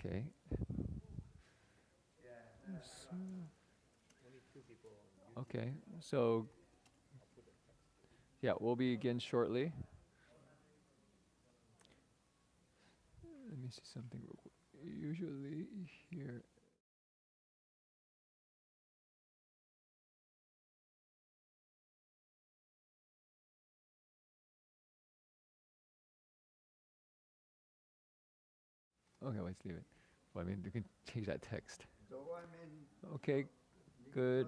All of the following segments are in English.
Okay. Okay. So, yeah, we'll begin shortly. Let me see something real quick. Usually here. Okay, let's leave it. Well, I mean, you can change that text. Okay, good.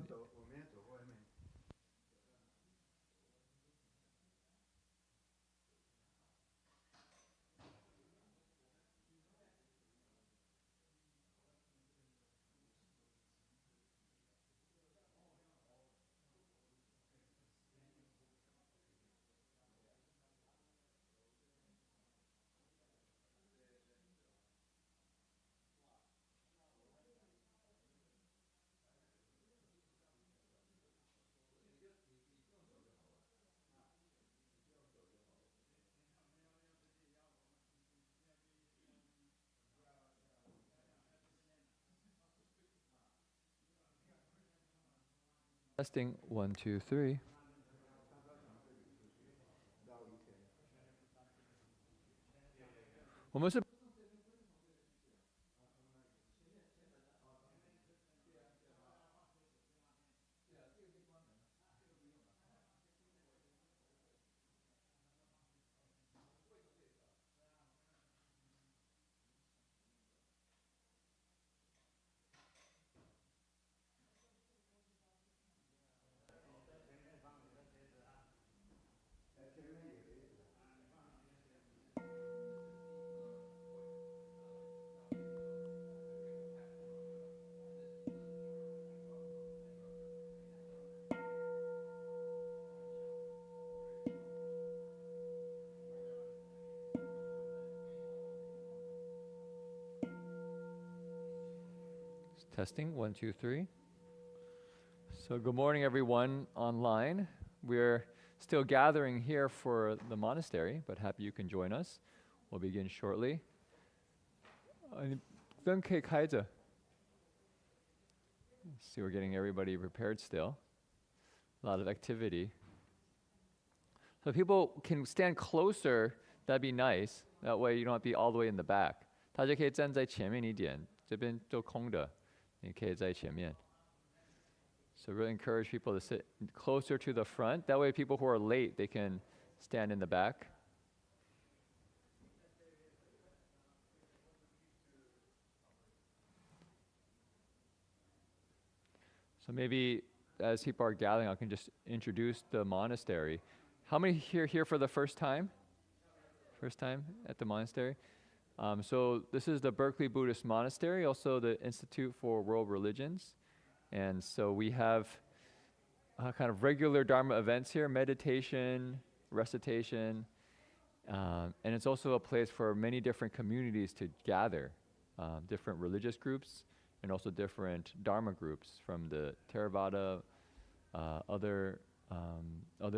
Testing 1, 2, 3. 我们是 Testing 1, 2, 3. So good morning, everyone online. We're still gathering here for the monastery, but happy you can join us. We'll begin shortly. 灯可以开着. See, we're getting everybody prepared still. A lot of activity. So if people can stand closer, that'd be nice. That way you don't have to be all the way in the back. 大家可以站在前面一点，这边都空的，你可以在前面。So really encourage people to sit closer to the front. That way people who are late, they can stand in the back. So maybe as people are gathering, I can just introduce the monastery. How many here for the first time? First time at the monastery? So this is the Berkeley Buddhist Monastery, also the Institute for World Religions. And so we have kind of regular Dharma events here, meditation, recitation, and it's also a place for many different communities to gather, different religious groups, and also different Dharma groups from the Theravada, other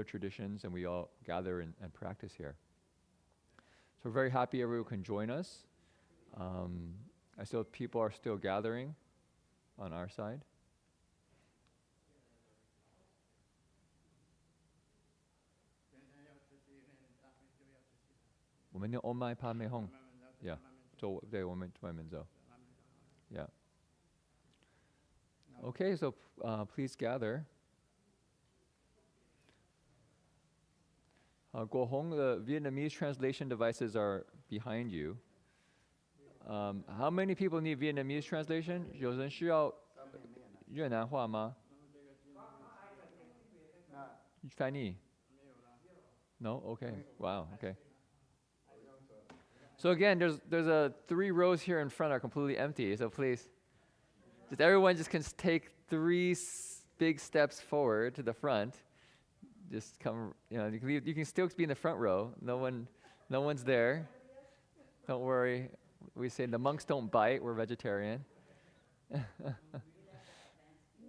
traditions, and we all gather and practice here. So we're very happy everyone can join us. I still people are still gathering on our side. 我们念 Om Mani Padme Hum. Yeah. 对，我们外面走. Yeah. Okay, so please gather. Guohong, the Vietnamese translation devices are behind you. How many people need Vietnamese translation? 有人需要越南话吗？翻译？ No? Okay. Wow. Okay. So again, there's a 3 rows here in front are completely empty. So please, just everyone just can take 3 big steps forward to the front. Just come, you can still be in the front row. No one's there. Don't worry. We say the monks don't bite. We're vegetarian.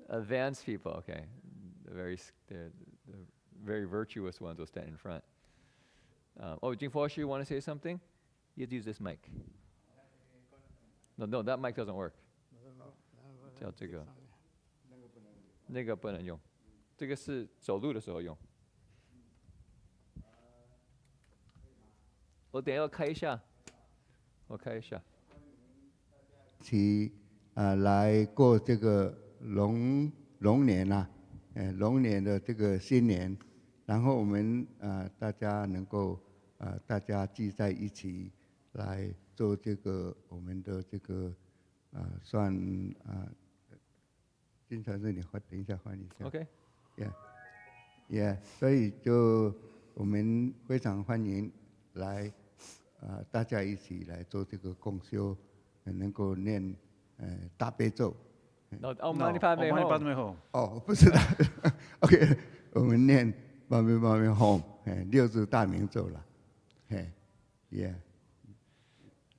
Advanced people, okay. The very virtuous ones will stand in front. Jingfo, you want to say something? You use this mic. No, that mic doesn't work. 叫这个，那个不能用，这个是走路的时候用。我等一下开一下，我开一下。来过这个龙年啊，龙年的这个新年，然后我们大家能够大家聚在一起来做这个我们的这个算经常是你等一下换一下。OK。Yeah，所以就我们非常欢迎来大家一起来做这个共修，能够念大悲咒。Om Mani Padme Hum。哦，不是的。OK， 我们念巴梅巴梅 Hum， 6字大明咒了。Yeah。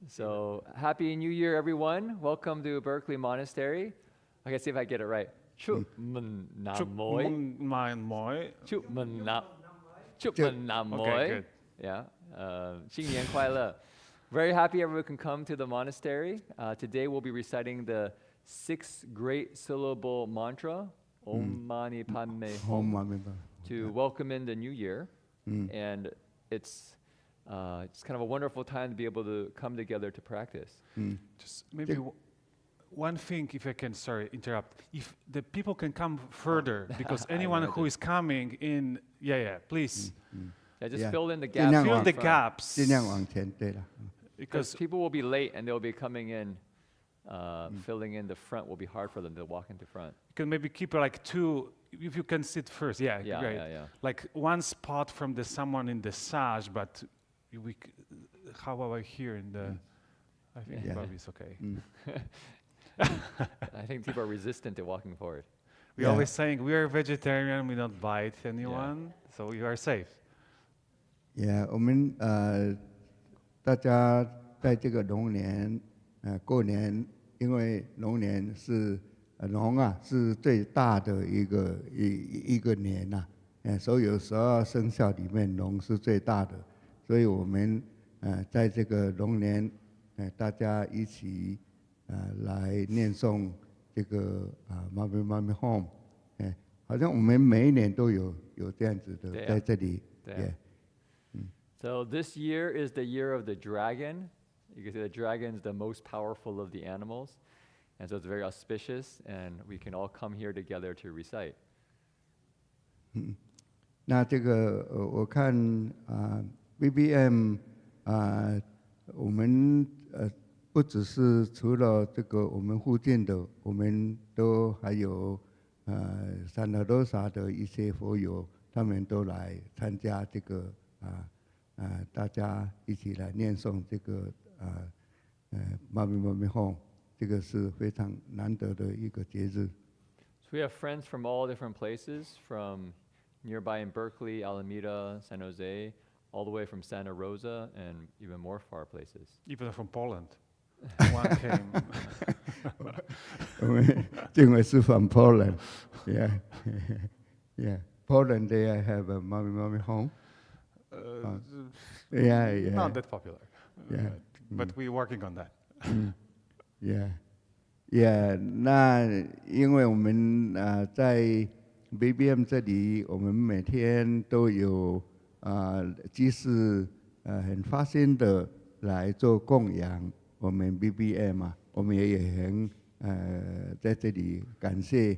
So Happy New Year, everyone! Welcome to Berkeley Monastery. Okay, see if I get it right. Chúc mừng năm mới. Chúc mừng năm mới. Okay, good. Yeah. 新年快乐. Very happy everyone can come to the monastery. Today we'll be reciting the 6th great syllable mantra, Om Mani Padme Hum, to welcome in the new year. And it's kind of a wonderful time to be able to come together to practice. Just maybe one thing, if I can, sorry, interrupt. If the people can come further, because anyone who is coming in, please. Yeah, just fill in the gaps. Fill the gaps. 尽量往前，对了。Because people will be late and they'll be coming in, filling in the front will be hard for them to walk into front. You can maybe keep like 2, if you can sit first, great. Yeah. Like one spot from someone in the sage, but how about here in the, I think probably it's okay. I think people are resistant to walking forward. We're always saying we are vegetarian, we don't bite anyone, so you are safe. Yeah， 我们大家在这个龙年过年，因为龙年是龙啊，是最大的一个年呐，所有12生肖里面龙是最大的，所以我们在这个龙年，大家一起来念诵这个妈咪妈咪 home， 好像我们每一年都有这样子的在这里。So this year is the year of the dragon. You can see the dragon is the most powerful of the animals. And so it's very auspicious, and we can all come here together to recite. 那这个我看BBM 我们不只是除了这个我们附近的，我们都还有三德罗萨的一些佛友，他们都来参加这个大家一起来念诵这个妈咪妈咪吽，这个是非常难得的一个节日。So we have friends from all different places, from nearby in Berkeley, Alameda, San Jose, all the way from Santa Rosa, and even more far places. Even from Poland. One came. 我们敬伟是 from Poland, yeah. Poland they have a mommy mommy home. Yeah. Not that popular. Yeah. But we're working on that. Yeah. 那因为我们在 BBM 这里，我们每天都有即是很发心的来做供养。我们 BBM 我们也很在这里感谢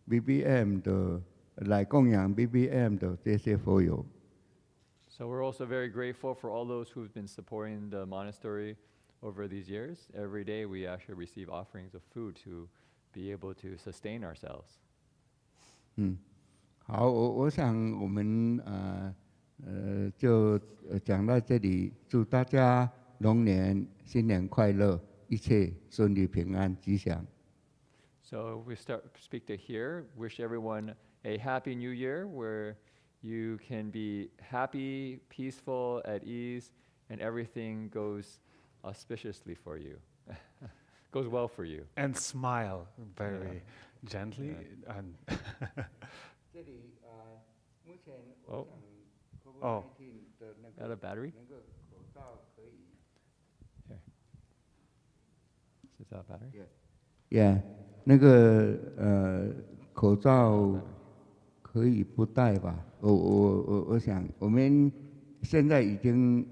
BBM 的来供养 BBM 的这些佛友。So we're also very grateful for all those who've been supporting the monastery over these years. Every day we actually receive offerings of food to be able to sustain ourselves. 好，我想我们就讲到这里，祝大家龙年新年快乐，一切顺利平安吉祥。So we speak to here. Wish everyone a happy new year where you can be happy, peaceful, at ease, and everything goes auspiciously for you, goes well for you. And smile very gently. And 这里目前 Got a battery? Here. that better? Yeah，那个口罩可以不戴吧？我想我们现在已经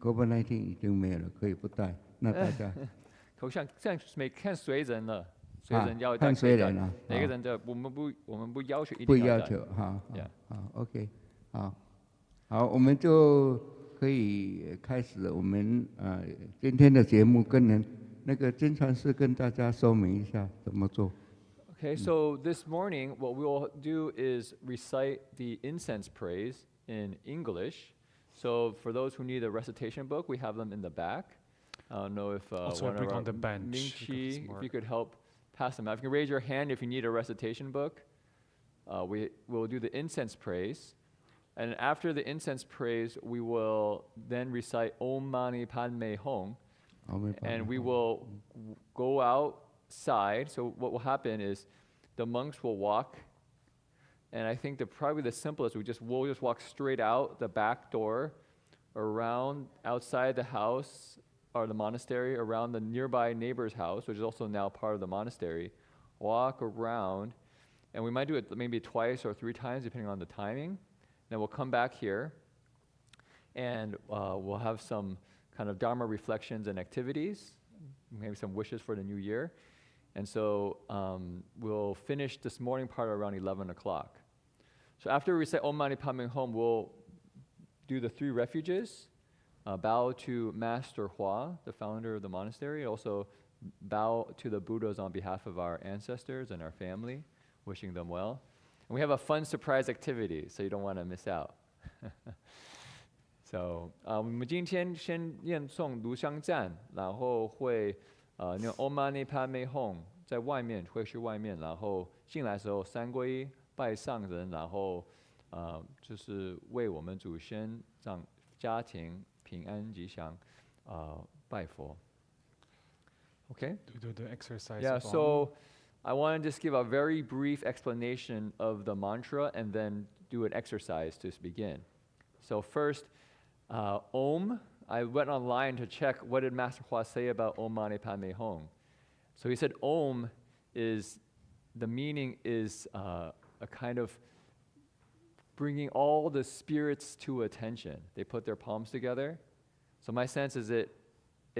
COVID-19 已经没有了，可以不戴。那大家口像每看随人了，随人要戴看可以戴谁人啊？每个人的我们不要求一不定要戴。要求，好 Yeah. 好 OK，好，我们就可以开始我们今天的节目，那个经传师跟大家说明一下怎么做。Okay, so this morning, what we will do is recite the incense praise in English. So for those who need a recitation book, we have them in the back. I don't know if Also, one bring of our on the bench, Ming because Chi, it's if more- you could help pass them out. If you can raise your hand if you need a recitation book. We will do the incense praise. And after the incense praise, we will then recite Om Mani Padme Hum. And we will go outside. So what will happen is the monks will walk, and I think probably the simplest, we'll just walk straight out the back door, around outside the house or the monastery, around the nearby neighbor's house, which is also now part of the monastery. Walk around, and we might do it maybe twice or 3 times depending on the timing. Then we'll come back here, and we'll have some kind of Dharma reflections and activities, maybe some wishes for the new year. And so we'll finish this morning part around 11 o'clock. So after we say Om Mani Padme Hum, we'll do the 3 refuges, bow to Master Hua, the founder of the monastery, also bow to the Buddhas on behalf of our ancestors and our family, wishing them well. And we have a fun surprise activity, so you don't want to miss out. So 我们今天先念诵炉香赞，然后会念 Om Mani Padme Hum， 在外面会是外面，然后进来的时候三皈拜上人，然后就是为我们祖先让家庭平安吉祥拜佛。Okay? Do the exercise. Yeah, of Om. so I want to just give a very brief explanation of the mantra and then do an exercise to begin. So first, Om, I went online to check what did Master Hua say about Om Mani Padme Hum. So he said Om the meaning is a kind of bringing all the spirits to attention. They put their palms together. So my sense is it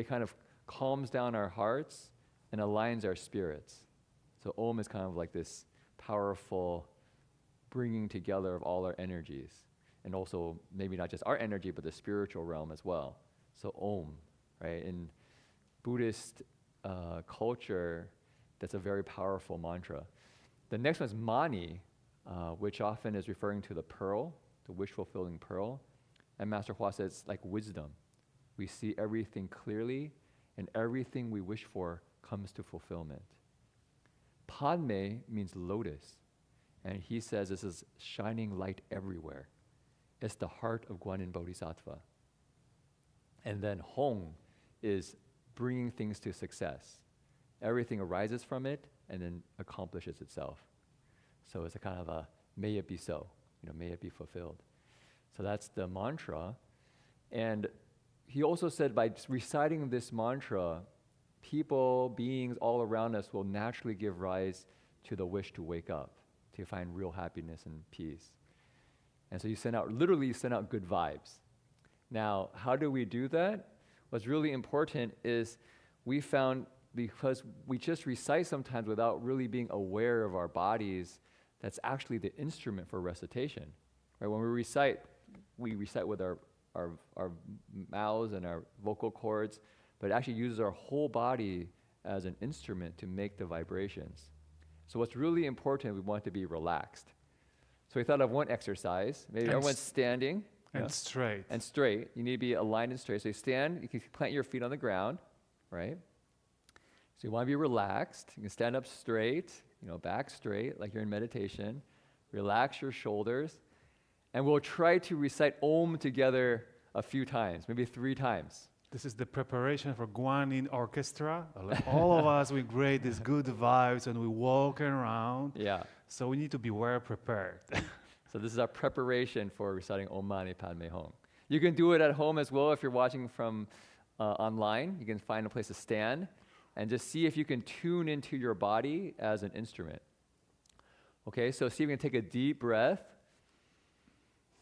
kind of calms down our hearts and aligns our spirits. So Om is kind of like this powerful bringing together of all our energies. And also maybe not just our energy, but the spiritual realm as well. So Om, right? In Buddhist culture, that's a very powerful mantra. The next one is Mani, which often is referring to the pearl, the wish-fulfilling pearl. And Master Hua says like wisdom. We see everything clearly, and everything we wish for comes to fulfillment. Padme means lotus, and he says this is shining light everywhere. It's the heart of Guanyin Bodhisattva. And then Hong is bringing things to success. Everything arises from it and then accomplishes itself. So it's a kind of a may it be so, may it be fulfilled. So that's the mantra. And he also said by reciting this mantra, people, beings all around us will naturally give rise to the wish to wake up, to find real happiness and peace. And so you send out good vibes. Now, how do we do that? What's really important is we found, because we just recite sometimes without really being aware of our bodies, that's actually the instrument for recitation. Right? When we recite with our mouths and our vocal cords, but it actually uses our whole body as an instrument to make the vibrations. So what's really important, we want to be relaxed. So we thought of one exercise. Maybe everyone's standing. And straight. And straight. You need to be aligned and straight. So you stand, you can plant your feet on the ground, right? So you want to be relaxed. You can stand up straight, back straight, like you're in meditation. Relax your shoulders. And we'll try to recite Om together a few times, maybe 3 times. This is the preparation for Guanyin Orchestra. All of us, we create these good vibes and we walk around. Yeah. So we need to be well prepared. So this is our preparation for reciting Om Mani Padme Hum. You can do it at home as well if you're watching from online. You can find a place to stand. and just see if you can tune into your body as an instrument. Okay, so see if you can take a deep breath,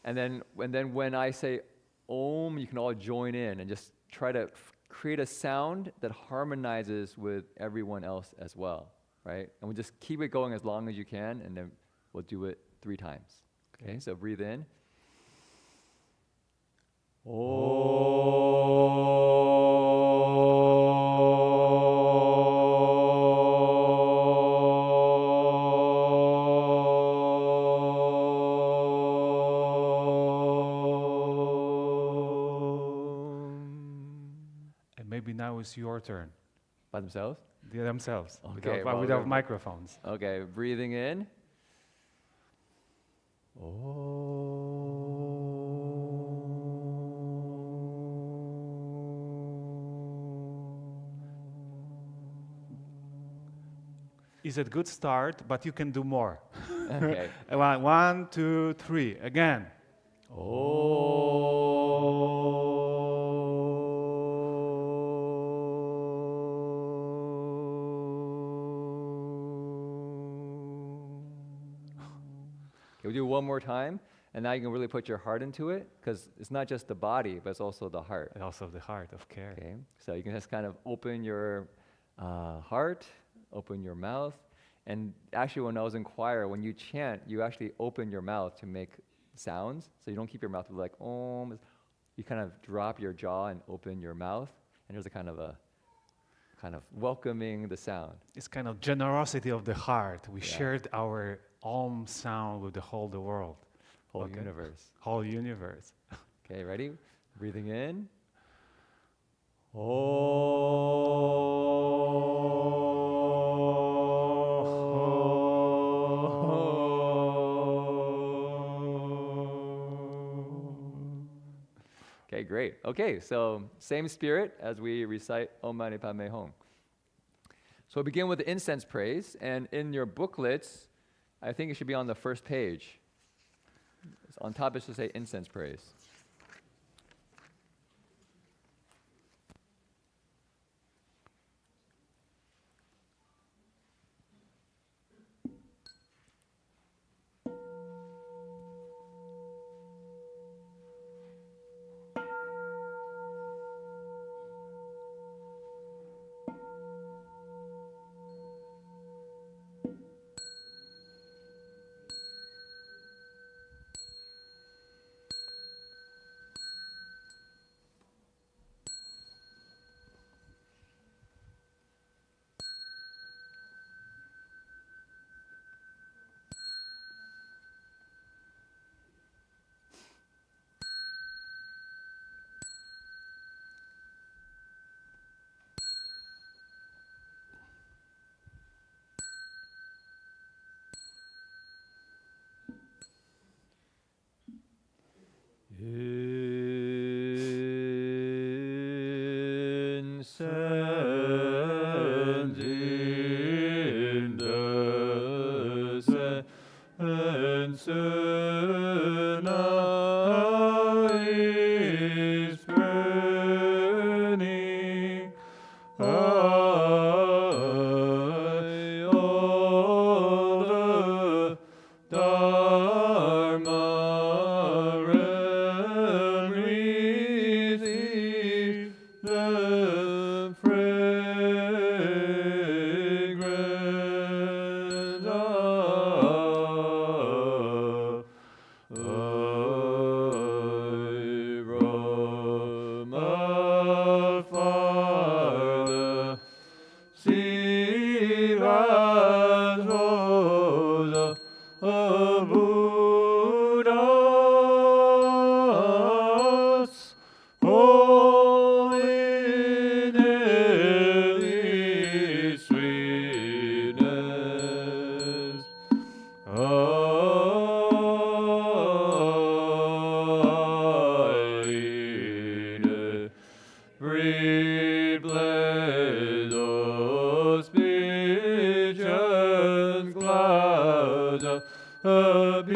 and then when I say Om, you can all join in and just try to create a sound that harmonizes with everyone else as well, right? And we'll just keep it going as long as you can, and then we'll do it 3 times. Okay, so breathe in. And maybe now it's your turn. By themselves? They themselves. Okay, Without, well, without we're- microphones. Okay, breathing in. It's a good start, but you can do more. Okay. 1, 2, 3. Again. Okay, we'll do one more time, and now you can really put your heart into it, because it's not just the body, but it's also the heart. And also the heart of care. Okay, so you can just kind of open your heart, open your mouth, and actually when I was in choir, when you chant, you actually open your mouth to make sounds, so you don't keep your mouth like Om. You kind of drop your jaw and open your mouth, and there's a kind of welcoming the sound. It's kind of generosity of the heart. We Yeah. shared our Om sound with the whole world. Whole Okay. universe. Whole universe. Okay, ready? Breathing in. Okay, great. Okay, so same spirit as we recite Om Mani Padme Hum. So we begin with the incense praise, and in your booklets, I think it should be on the first page. On top it should say incense praise. Incense in the censer now is burning. All the Dharma realm receive the fragrance of from afar the Sivas of Buddhas, all in heavenly sweetness. Free bless those visions, clouds of Iberia.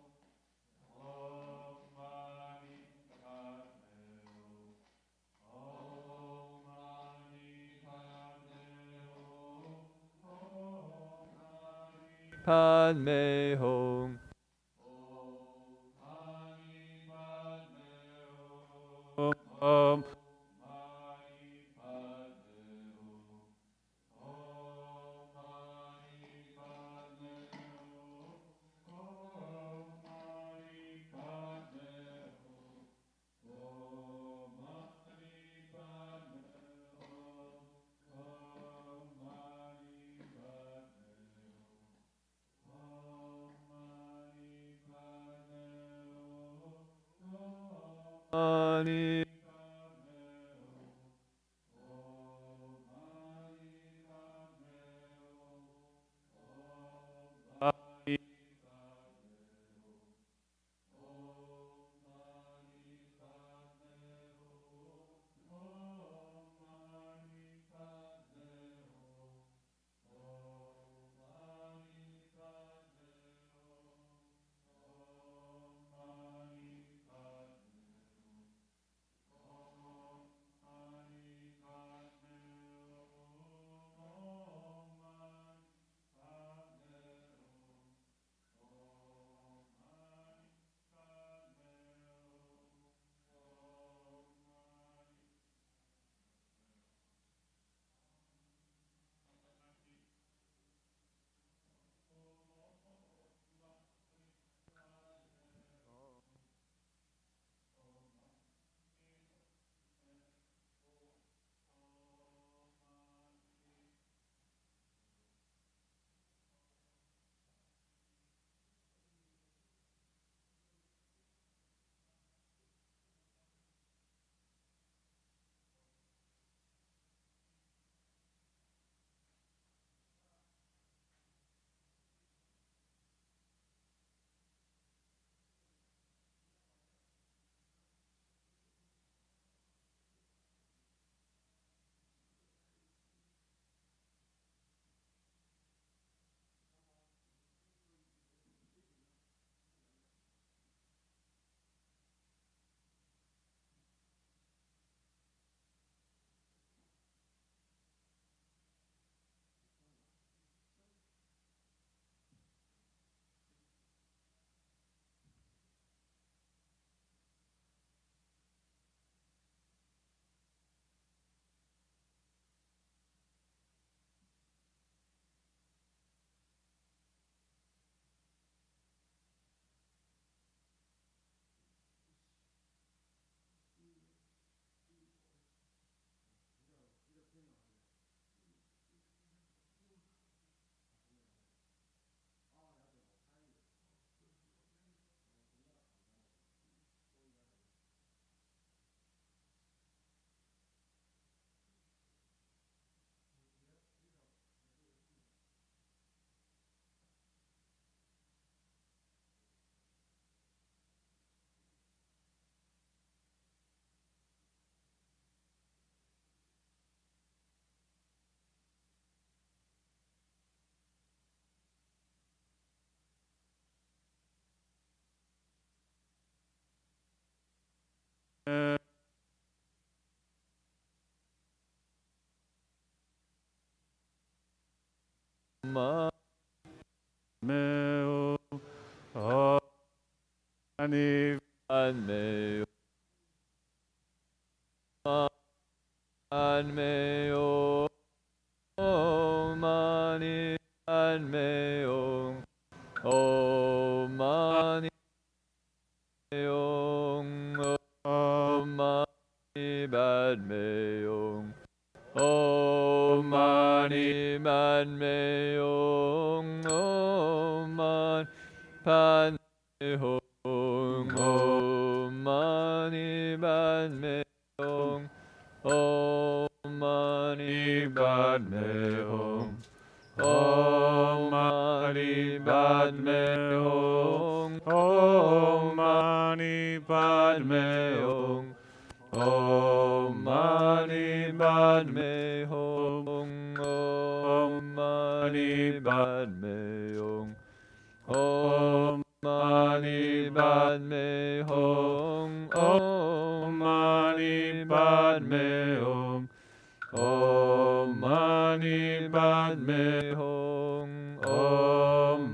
Padme Hum. Om Mani Meo Mani Padme Padme Om Mani Padme Om Om Mani Om Om Mani Padme Om Om Mani Padme Om Om Mani Padme Om Om Mani Padme Om Om Mani Padme Hum. Om Mani Padme Hum. Om Mani Padme Hum. Om Mani Padme Hum. Om Mani Padme Hum. Om Mani Padme Hum. Om Mani Padme Hum. Om Mani Padme Hum. Om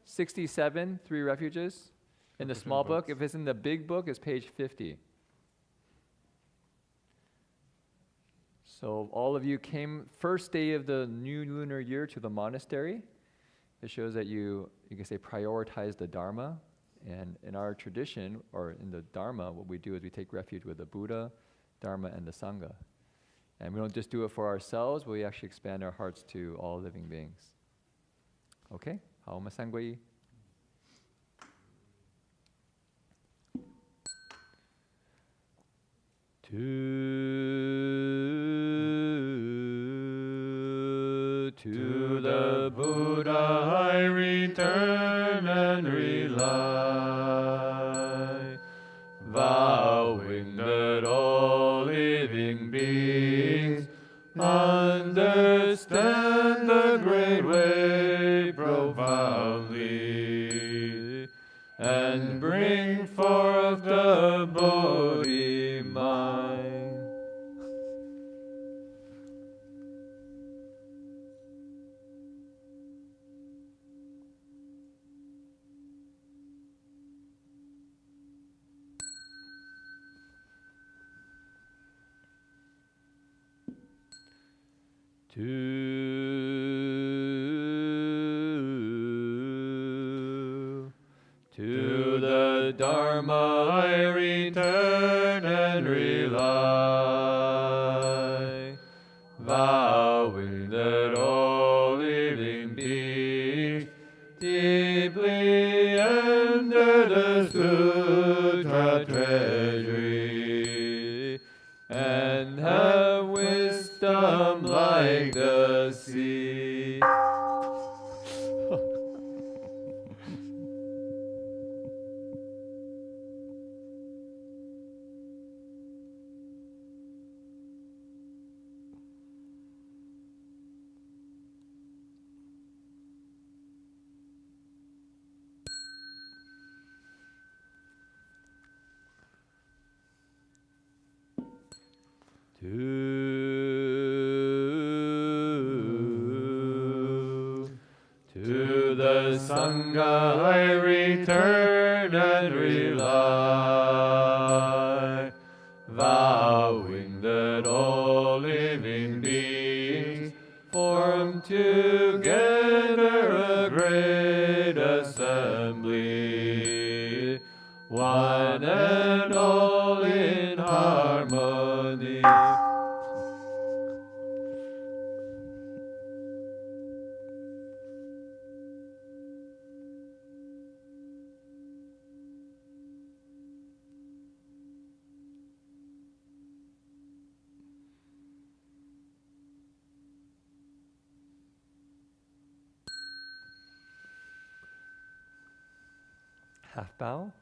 67, 3 refuges. In the small book, books. if it's in the big book, it's page 50. So all of you came first day of the new lunar year to the monastery. It shows that you can say prioritize the Dharma. And in our tradition, or in the Dharma, what we do is we take refuge with the Buddha, Dharma, and the Sangha. And we don't just do it for ourselves, but we actually expand our hearts to all living beings. Okay? Haoma Sangwei. To the Buddha I return and rely, vowing that all living beings understand the great way profoundly and bring forth the Bodhi mind. To the Dharma I return and rely, vowing that all living beings deeply enter the Sutra treasury and have wisdom like the sea. To the Sangha I return and rely, vowing that all living beings form together a great assembly, one and all in harmony. Half bow.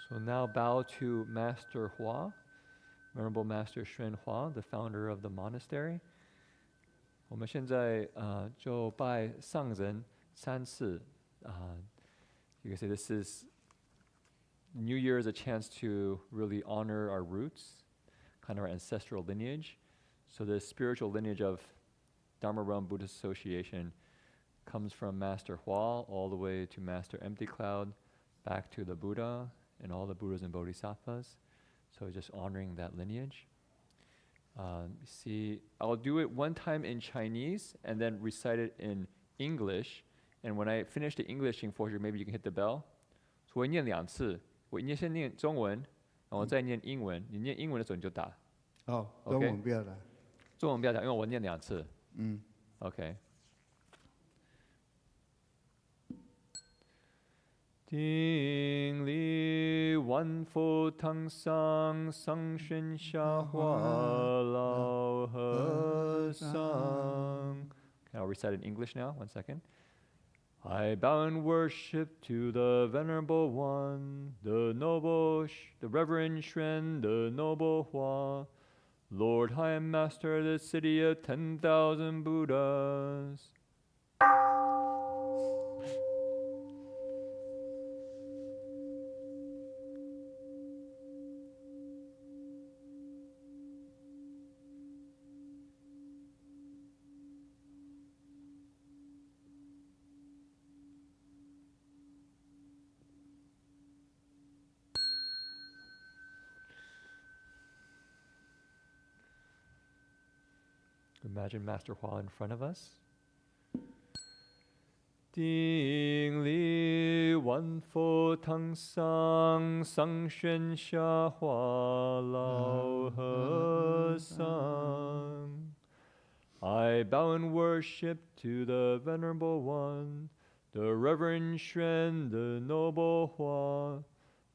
So now bow to Master Hua, Venerable Master Xuan Hua, the founder of the monastery. 我们现在就拜上人三次。You can say this is New Year is a chance to really honor our roots, kind of our ancestral lineage. So the spiritual lineage of Dharma Realm Buddhist Association comes from Master Hua all the way to Master Empty Cloud, back to the Buddha and all the Buddhas and Bodhisattvas. So just honoring that lineage. See, I'll do it one time in Chinese and then recite it in English. And when I finish the English enforcer, maybe you can hit the bell. 所以我念2次，我先念中文，然后再念英文。你念英文的时候你就打。哦，中文不要打。中文不要打，因为我念2次。OK。顶礼万佛堂上上玄下化老和尚。Okay, I'll recite in English now. 1 second. I bow in worship to the Venerable One, the Noble, the Reverend Xuan, the Noble Hua, Lord High Master of the City of 10,000 Buddhas. Imagine Master Hua in front of us. 顶礼万佛堂上上玄下化老和尚 I bow in worship to the Venerable One, the Reverend Xuan, the Noble Hua,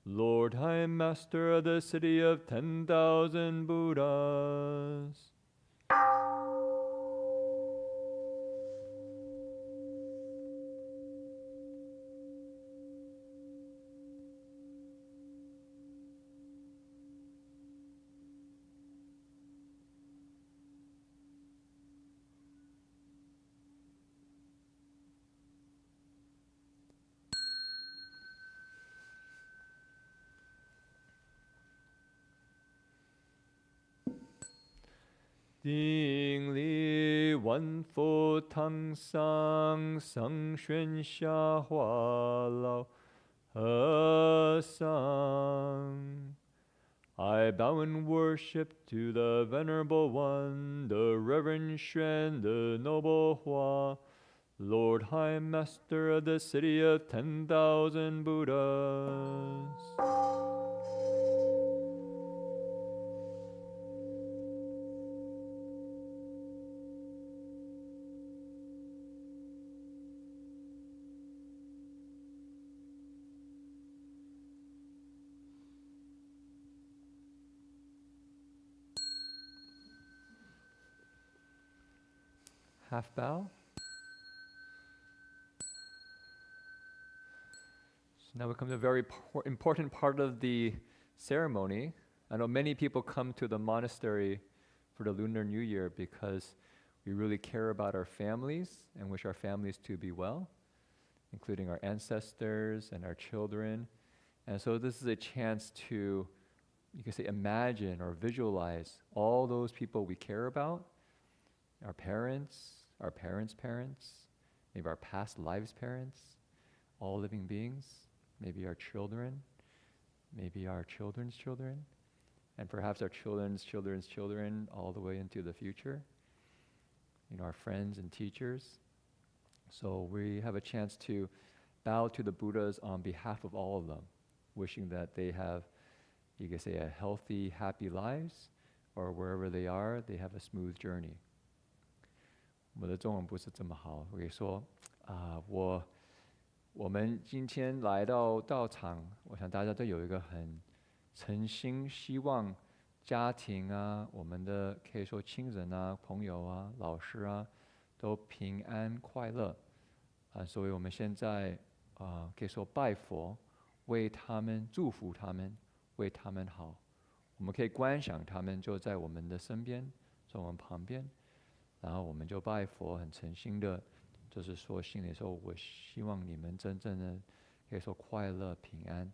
Lord High Master of the City of 10,000 Buddhas. Ding li wan fo tang sang sang xuan xia hua lao he sang. I bow in worship to the Venerable One, the Reverend Xuan, the Noble Hua, Lord High Master of the City of 10,000 Buddhas. Half bow. So now we come to a very important part of the ceremony. I know many people come to the monastery for the Lunar New Year because we really care about our families and wish our families to be well, including our ancestors and our children. And so this is a chance to, you can say, imagine or visualize all those people we care about, our parents, our parents' parents, maybe our past lives' parents, all living beings, maybe our children, maybe our children's children, and perhaps our children's children's children all the way into the future, our friends and teachers. So we have a chance to bow to the Buddhas on behalf of all of them, wishing that they have, you can say, a healthy, happy lives, or wherever they are, they have a smooth journey. 我的中文不是这么好，我可以说我们今天来到道场，我想大家都有一个很诚心希望家庭啊，我们的可以说亲人啊、朋友啊、老师啊，都平安快乐所以我们现在可以说拜佛，为他们祝福他们，为他们好。我们可以观想他们就在我们的身边，在我们旁边。然后我们就拜佛，很诚心的，就是说心里说，我希望你们真正的可以说快乐平安。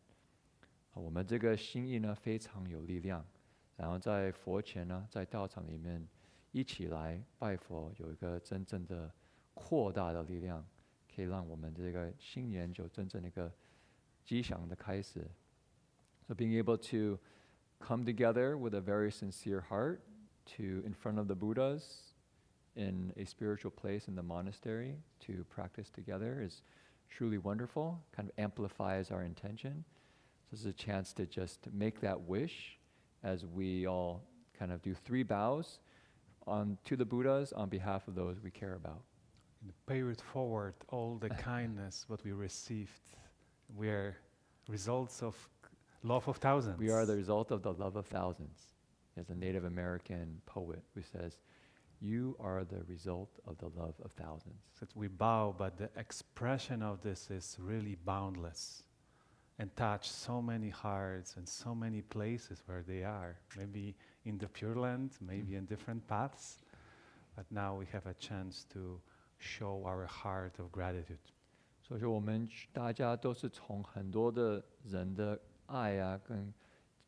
我们这个心意呢非常有力量，然后在佛前呢，在道场里面一起来拜佛，有一个真正的扩大的力量，可以让我们这个新年就真正的一个吉祥的开始。So being able to come together with a very sincere heart to in front of the Buddhas in a spiritual place in the monastery to practice together is truly wonderful, kind of amplifies our intention. So this is a chance to just make that wish as we all kind of do 3 bows to the Buddhas on behalf of those we care about. Pay it forward, all the kindness what we received. We are results of love of thousands. We are the result of the love of thousands. There's a Native American poet who says, you are the result of the love of thousands. So we bow, but the expression of this is really boundless and touch so many hearts and so many places where they are. Maybe in the Pure Land, maybe in different paths. But now we have a chance to show our heart of gratitude. 所以说我们大家都是从很多的人的爱啊跟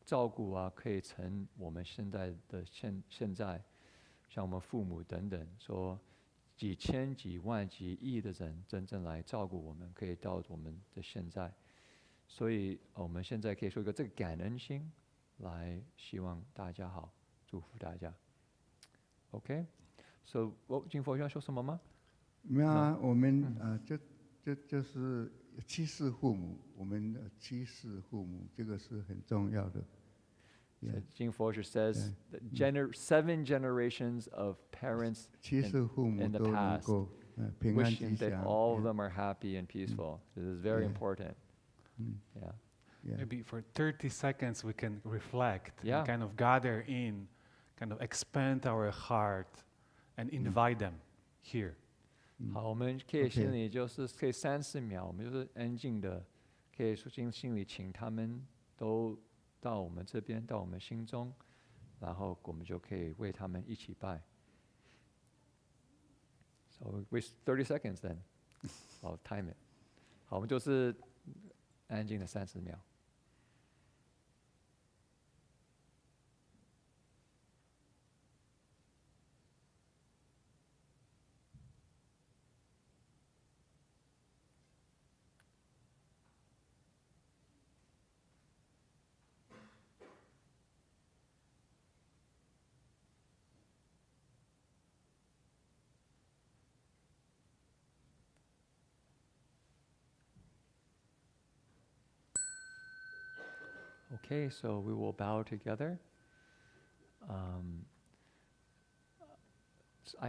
照顾啊，可以成我们现在的现在。像我们父母等等，说几千、几万、几亿的人真正来照顾我们，可以到我们的现在。所以我们现在可以说一个这个感恩心，来希望大家好，祝福大家。Okay, So，金佛要说什么吗？没有啊，我们就是七世父母，我们的七世父母，这个是很重要的。So Yeah. Jing Fosher says that 7 generations of parents 七世父母 in the 都能 past 够平安吉 wishing that 祥。 all of them are happy and peaceful. This is very Yeah. important. Yeah. Yeah. Maybe for 30 seconds we can reflect Yeah. and kind of gather in, kind of expand our heart and invite them here. 好，我们可以 OK 心里就是可以30秒，我们就是安静的，可以说心里请他们都到我们这边，到我们心中，然后我们就可以为他们一起拜。So wait 30 seconds then. I'll time it. 好，我们就是安静的30秒。Okay, so we will bow together.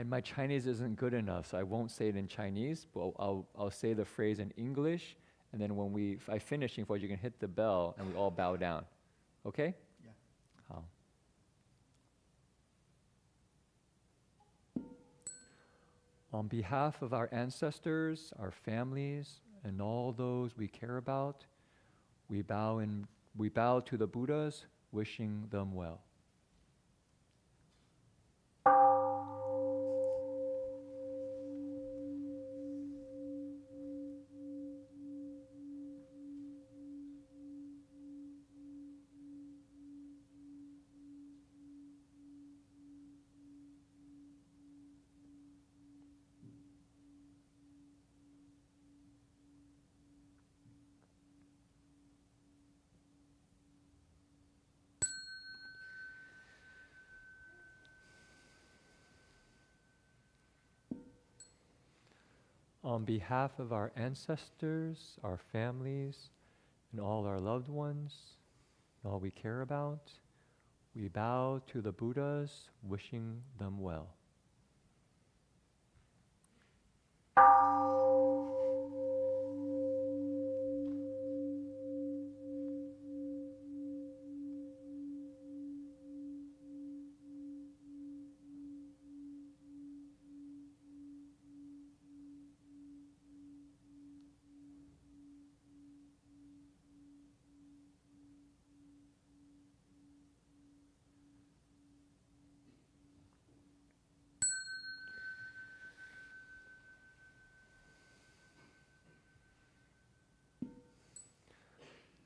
My Chinese isn't good enough, so I won't say it in Chinese, but I'll say the phrase in English, and then if I finish, you can hit the bell, and we all bow down. Okay? Yeah. 好。On behalf of our ancestors, our families, and all those we care about, we bow to the Buddhas, wishing them well. On behalf of our ancestors, our families, and all our loved ones, and all we care about, we bow to the Buddhas, wishing them well.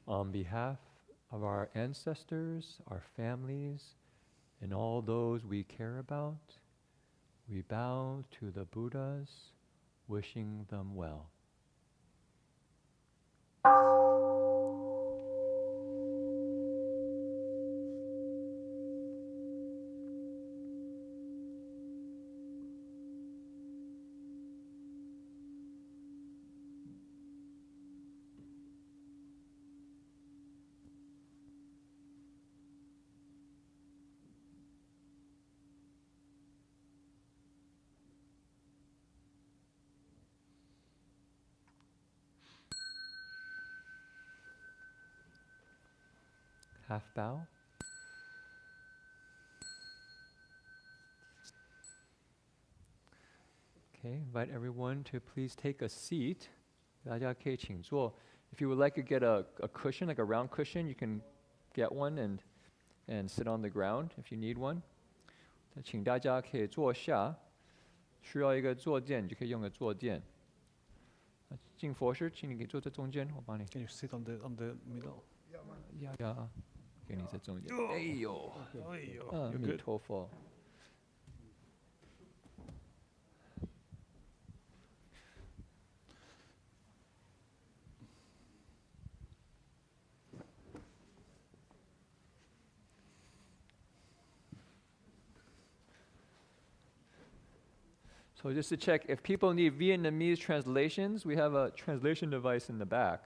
On behalf of our ancestors, our families, and all those we care about, we bow to the Buddhas, wishing them well. Half bow. Okay, invite everyone to please take a seat. 大家可以请坐. If you would like to get a cushion, like a round cushion, you can get one and sit on the ground if you need one. 请大家可以坐下，需要一个坐垫，就可以用个坐垫。敬佛师，请你可以坐在中间，我帮你。Can you sit on the middle? 呀，给你在中间。哎呦，阿 You're 弥 good. 陀佛。So just to check, if people need Vietnamese translations, we have a translation device in the back.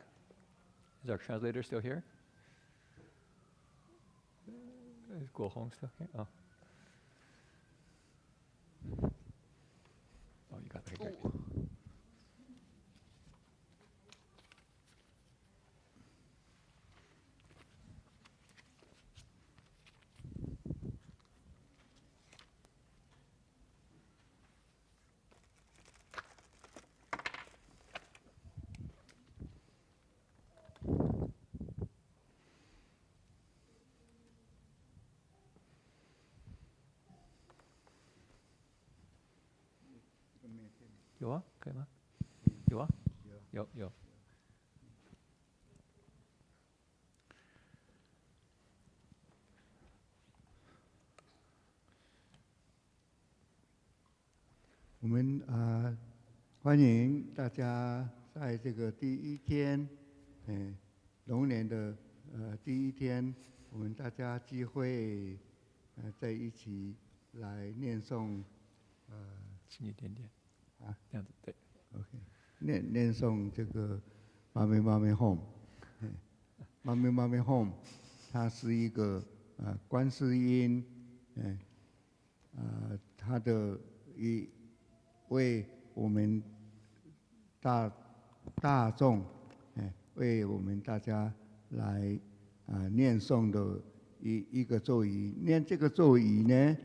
Is our translator still here? Is Guo Hong still here? Oh. Oh, you got it. Okay, great. 有啊，可以吗？有啊，有。我们欢迎大家在这个第一天，龙年的第一天，我们大家聚会在一起来念诵轻一点点啊，这样子对。OK， 念诵这个妈咪妈咪 home， 妈咪妈咪 home， 它是一个观世音，它的为我们大众，为我们大家来念诵的一个咒语。念这个咒语呢，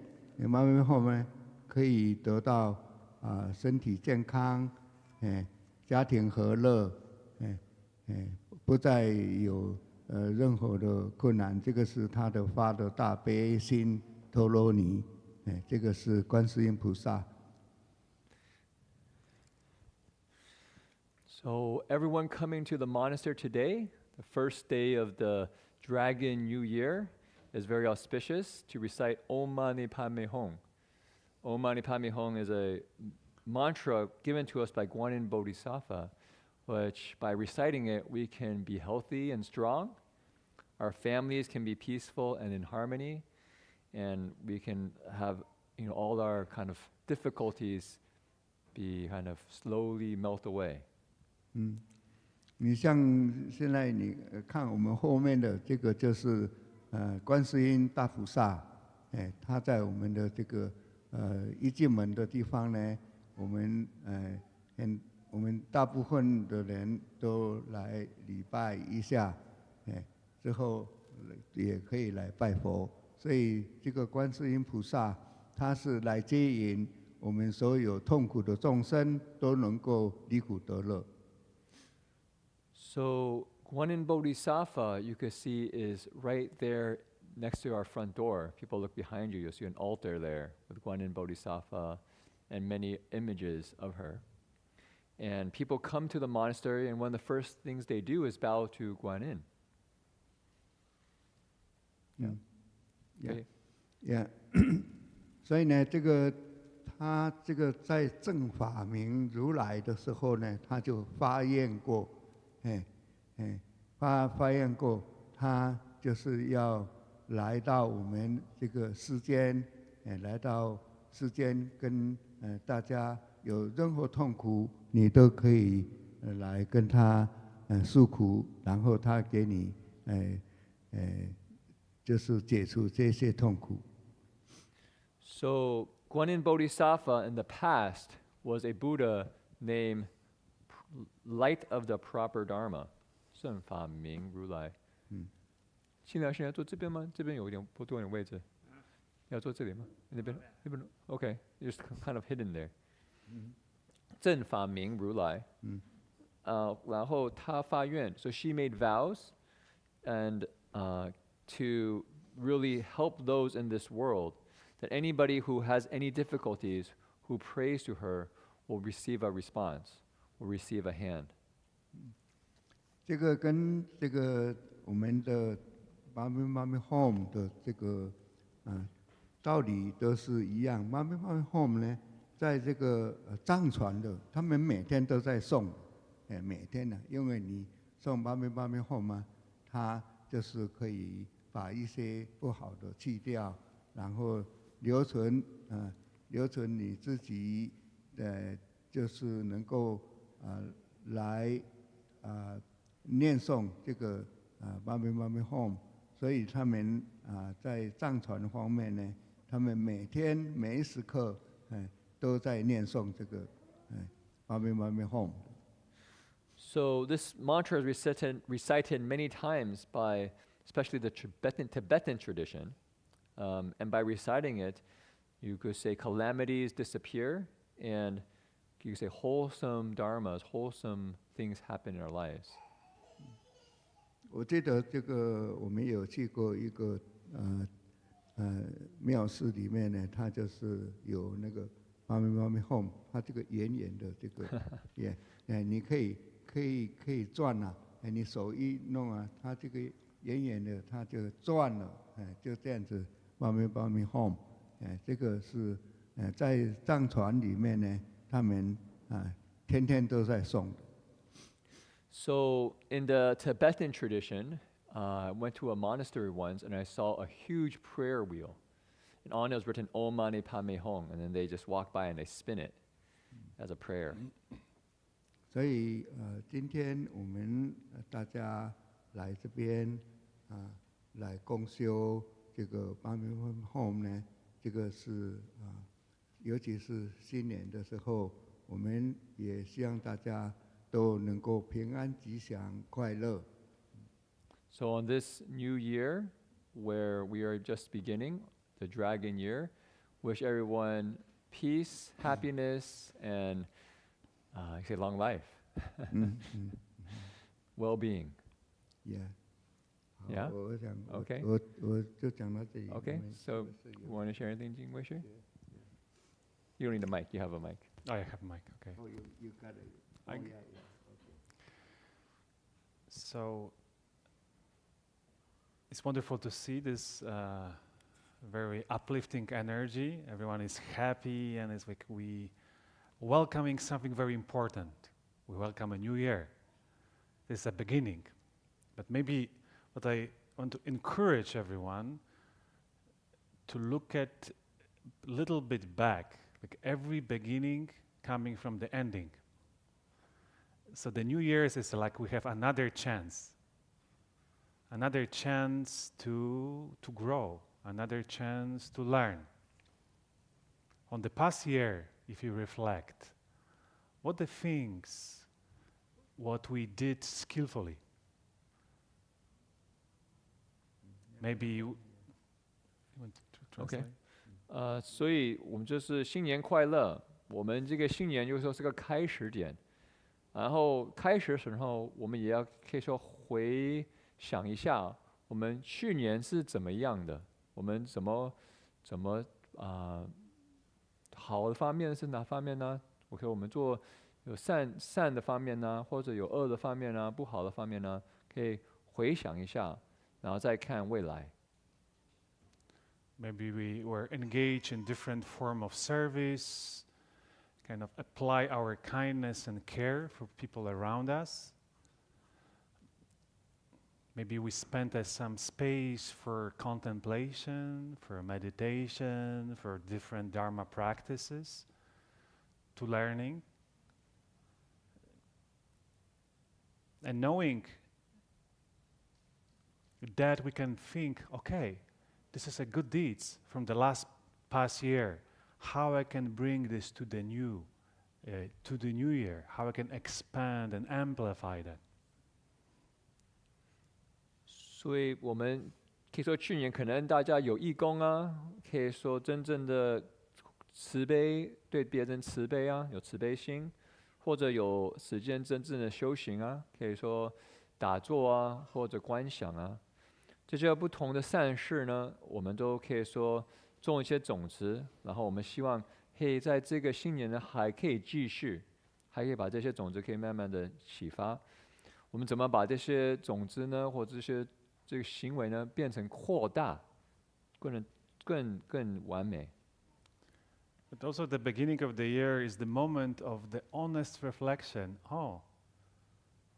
妈咪 home 呢可以得到身体健康，家庭和乐，不再有任何的困难。这个是他的发的大悲心陀罗尼，这个是观世音菩萨。So everyone coming to the monastery today, the first day of the Dragon New Year, is very auspicious to recite Om Mani Padme Hum. Om Mani Padme Hum is a mantra given to us by Guanyin Bodhisattva, which by reciting it, we can be healthy and strong, our families can be peaceful and in harmony, and we can have all our kind of difficulties be kind of slowly melt away. 你像现在你看我们后面的这个就是观世音大菩萨，他在我们的这个一进门的地方呢，我们大部分的人都来礼拜一下，之后也可以来拜佛，所以这个观世音菩萨他是来接引我们所有痛苦的众生都能够离苦得乐。So Guanyin Bodhisattva, you can see, is right there next to our front door. People look behind you, you'll see an altar there with Guanyin Bodhisattva and many images of her. And people come to the monastery, and one of the first things they do is bow to Guanyin. Yeah. 所以呢，他这个在正法明如来的时候呢，他就发愿过。发愿过，他就是要来到我们这个世间，来到世间跟大家有任何痛苦，你都可以来跟他诉苦，然后他给你就是解除这些痛苦。So Guanyin Bodhisattva in the past was a Buddha named Light of the Proper Dharma. 正法明如来。现在要坐这边吗？这边有一点不多点位置，要坐这里吗？那边 ？Okay, just kind of hidden there. 正法明如来。然后他发愿 so she made vows, and to really help those in this world, that anybody who has any difficulties, who prays to her, will receive a response, will receive a hand. 这个跟这个我们的妈咪 home 的这个道理都是一样。妈咪 home 呢，在这个藏传的，他们每天都在诵，每天呢，因为你诵妈咪 home 嘛，它就是可以把一些不好的去掉，然后留存你自己就是能够来念诵这个Padme Home，所以他们在藏传方面呢，他们每天每一时刻都在念诵这个Padme Home。 So this mantra is recited many times by especially the Tibetan tradition. And by reciting it, you could say calamities disappear, and you could say wholesome dharmas, wholesome things happen in our lives. 我记得这个我们有去过一个庙寺里面呢，它就是有那个Padme Home， 它这个圆圆的这个你可以转啊，你手一弄啊，它这个圆圆的它就转了，就这样子Padme Home， 这个是在藏传里面呢，他们天天都在诵的。So in the Tibetan tradition, I went to a monastery once and I saw a huge prayer wheel. And on it was written Om Mani Padme Hum, and then they just walk by and they spin it as a prayer. 所以今天我们大家来这边来共修这个Padme Hum呢，这个是尤其是新年的时候，我们也希望大家都能够平安吉祥快乐。 So on this new year, where we are just beginning, the dragon year, wish everyone peace, happiness, and I say long life, well-being. Yeah. Yeah? 我想 Okay. 我就讲到这里。 Okay, so you want to share anything, Jing Weishu? You don't need a mic, you have a mic. Oh, I have a mic, okay. Oh, you got it. I Oh, g- yeah, okay. So it's wonderful to see this very uplifting energy. Everyone is happy, and it's like we welcoming something very important. We welcome a new year. This is a beginning. But maybe what I want to encourage everyone to look at a little bit back, like every beginning coming from the ending. So the New Year's is like we have another chance to grow, another chance to learn. On the past year, if you reflect, what the things, what we did skillfully. Maybe you want to translate? Okay. 所以我们就是新年快乐。我们这个新年就是说是个开始点，然后开始的时候，我们也要可以说回想一下，我们去年是怎么样的，我们怎么好的方面是哪方面呢？我们做有善的方面呢，或者有恶的方面呢，不好的方面呢，可以回想一下，然后再看未来。Maybe we were engaged in different form of service, kind of apply our kindness and care for people around us. Maybe we spent some space for contemplation, for meditation, for different Dharma practices, to learning. And knowing that we can think, okay, this is a good deeds from the past year. How I can bring this to the new year? How I can expand and amplify that? 所以我们可以说，去年可能大家有义工啊，可以说真正的慈悲，对别人慈悲啊，有慈悲心，或者有时间真正的修行啊，可以说打坐啊，或者观想啊，这些不同的善事呢，我们都可以说种一些种子，然后我们希望可以在这个新年呢，还可以继续，还可以把这些种子可以慢慢的启发。我们怎么把这些种子呢，或这个行为呢，变成扩大，更完美。But also the beginning of the year is the moment of the honest reflection. Oh,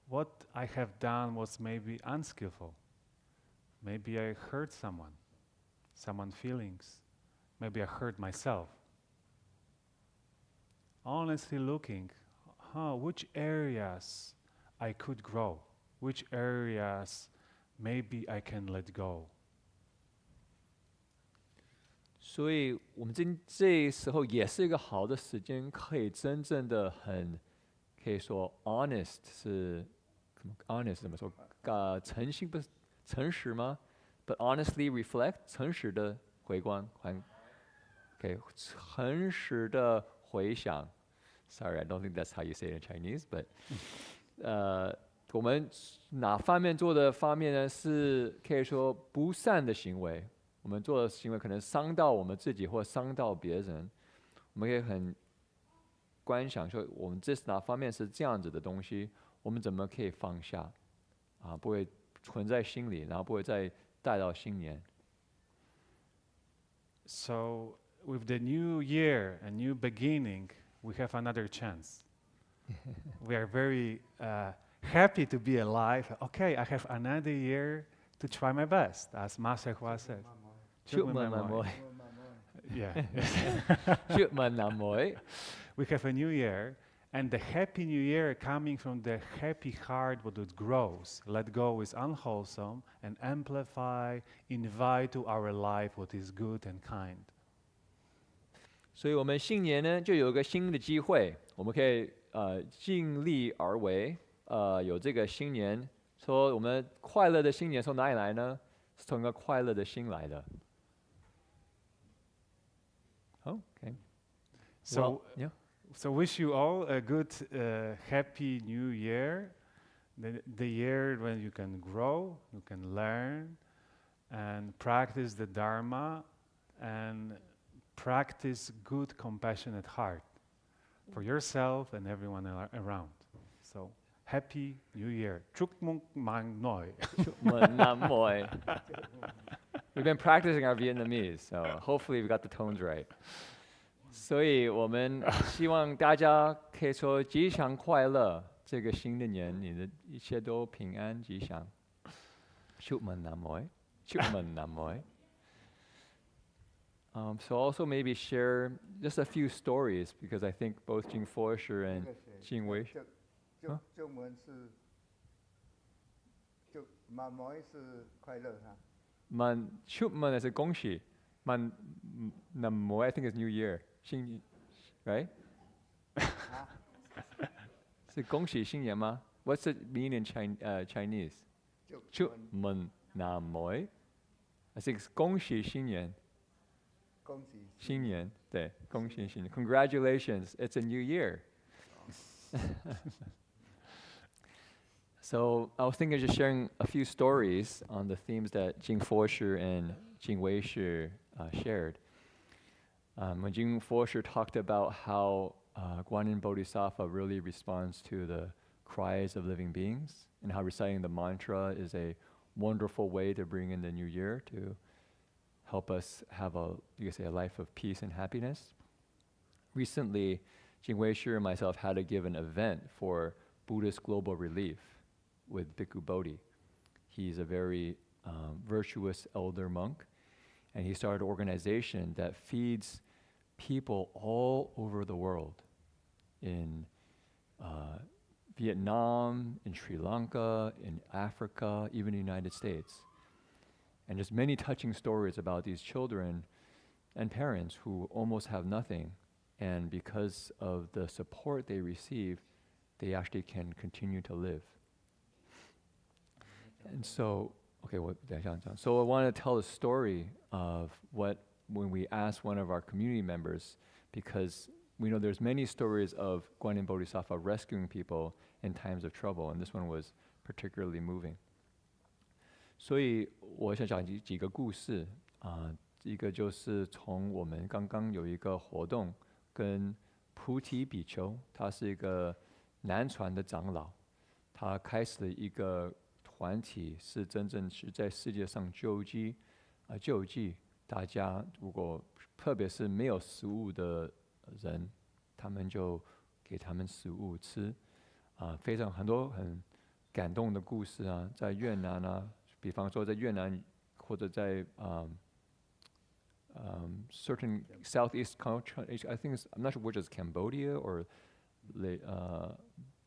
what I have done was maybe unskillful. Maybe I hurt someone's feelings. Maybe I hurt myself. honestly looking, which areas I could grow, which areas maybe I can let go. 所以我们这时候也是一个好的时间，可以真正的可以说 honest 是honest 怎么说？诚信不是诚实吗？But honestly reflect 诚实的回观，OK 诚实的回想。Sorry, I don't think that's how you say it in Chinese, but 我们哪方面做的方面呢？是可以说不善的行为。我们做的行为可能伤到我们自己或伤到别人，我们可以很观想说，我们这是哪方面是这样子的东西，我们怎么可以放下，不会存在心里，然后不会再带到新年。So with the new year, a new beginning, we have another chance. We are very happy to be alive. Okay, I have another year to try my best, as Master Hua said. 出門難妹， Yeah. 出門難妹。We have a new year, and the happy new year coming from the happy heart what it grows. Let go is unwholesome, and amplify, invite to our life what is good and kind. 所以我们新年呢，就有一个新的机会，我们可以尽力而为，有这个新年，说我们快乐的新年从哪里来呢？是从一个快乐的心来的。Okay. So, Well, yeah. so wish you all a good, happy new year. The year when you can grow, you can learn, and practice the Dharma, and practice good, compassionate heart for yourself and everyone around. So, happy new year. Chúc mừng mang noi. We've been practicing our Vietnamese, so hopefully we got the tones right. 所以我们希望大家可以说吉祥快乐，这个新的年，你的一切都平安吉祥。Chúc mừng năm mới, chúc mừng năm mới. So also maybe share just a few stories because I think both Jing Forsher and Jing Wei. 中文是就满模是快乐哈。Chúc mừng is 恭喜，năm mới I think is New Year. 新 right? 是恭喜新年吗 ？What's it mean in Chinese? 祝mừng năm mới. I think 恭喜新年。恭喜新年，对，恭喜新年。Congratulations, it's a new year. So I was thinking of just sharing a few stories on the themes that Jing Forsher and Jing Weishi shared. When Jing Forsher talked about how Guanyin Bodhisattva really responds to the cries of living beings, and how reciting the mantra is a wonderful way to bring in the new year to help us have a life of peace and happiness. Recently, Jing Weishi and myself had to give an event for Buddhist Global Relief with Bhikkhu Bodhi. He's a very virtuous elder monk, and he started an organization that feeds people all over the world, in Vietnam, in Sri Lanka, in Africa, even the United States. And just many touching stories about these children and parents who almost have nothing, and because of the support they receive, they actually can continue to live. And so, so I want to tell a story of when we asked one of our community members, because we know there's many stories of Guanyin Bodhisattva rescuing people in times of trouble, and this one was particularly moving. 所以我想讲几个故事一个就是从我们刚刚有一个活动，跟菩提比丘，他是一个南传的长老，他开始了一个团体，是真正是在世界上救济大家，如果特别是没有食物的人，他们就给他们食物吃，非常很多很感动的故事啊，在越南啊，比方说在越南或者在 certain southeast country. I think I'm not sure which is Cambodia or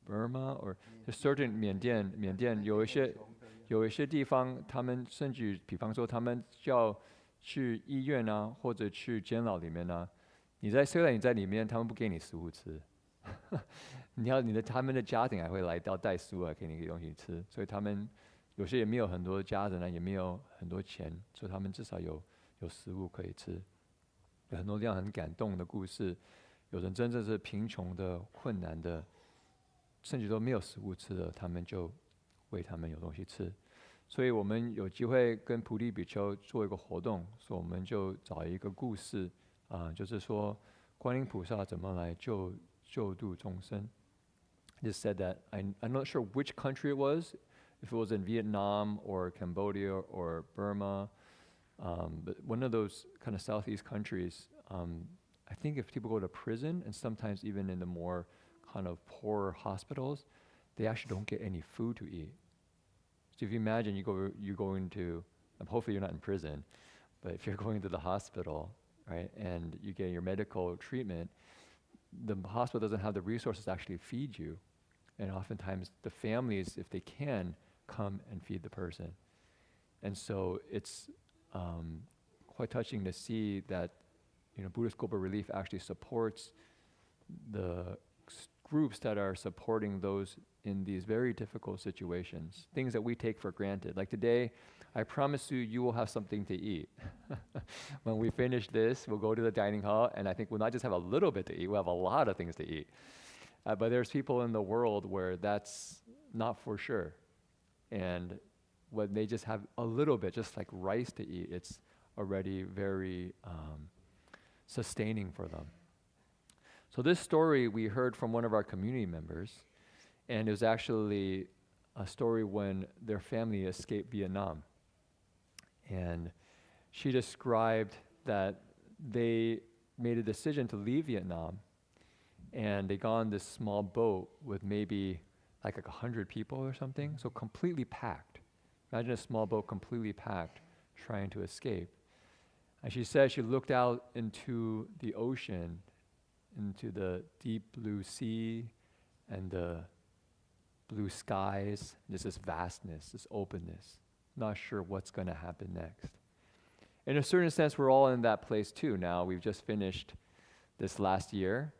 Burma or there's certain 缅甸有一些地方，他们甚至比方说他们要去医院啊，或者去监牢里面啊，虽然你在里面，他们不给你食物吃，他们的家庭还会来到带食物来给你东西吃，所以他们有些也没有很多家人啊，也没有很多钱，所以他们至少有食物可以吃。有很多这样很感动的故事，有人真正是贫穷的、困难的，甚至都没有食物吃的，他们就喂他们有东西吃。所以我们有机会跟菩提比丘做一个活动，所以我们就找一个故事就是说观音菩萨怎么来救度众生。Just said that I'm not sure which country it was, if it was in Vietnam or Cambodia or Burma, but one of those kind of Southeast countries. I think if people go to prison, and sometimes even in the more kind of poorer hospitals, they actually don't get any food to eat. So if you imagine you go into, hopefully you're not in prison, but if you're going to the hospital, right, and you get your medical treatment, the hospital doesn't have the resources to actually feed you. And oftentimes the families, if they can, come and feed the person. And so it's quite touching to see that Buddhist Global Relief actually supports the groups that are supporting those in these very difficult situations, things that we take for granted. Like today, I promise you will have something to eat. When we finish this, we'll go to the dining hall, and I think we'll not just have a little bit to eat, we'll have a lot of things to eat. But there's people in the world where that's not for sure. And when they just have a little bit, just like rice to eat, it's already very sustaining for them. So this story we heard from one of our community members, and it was actually a story when their family escaped Vietnam. And she described that they made a decision to leave Vietnam, and they got on this small boat with maybe like 100 people or something, so completely packed. Imagine a small boat completely packed, trying to escape. And she said she looked out into the ocean, into the deep blue sea and the blue skies, just this vastness, this openness, not sure what's going to happen next. In a certain sense, we're all in that place too now. We've just finished this last year.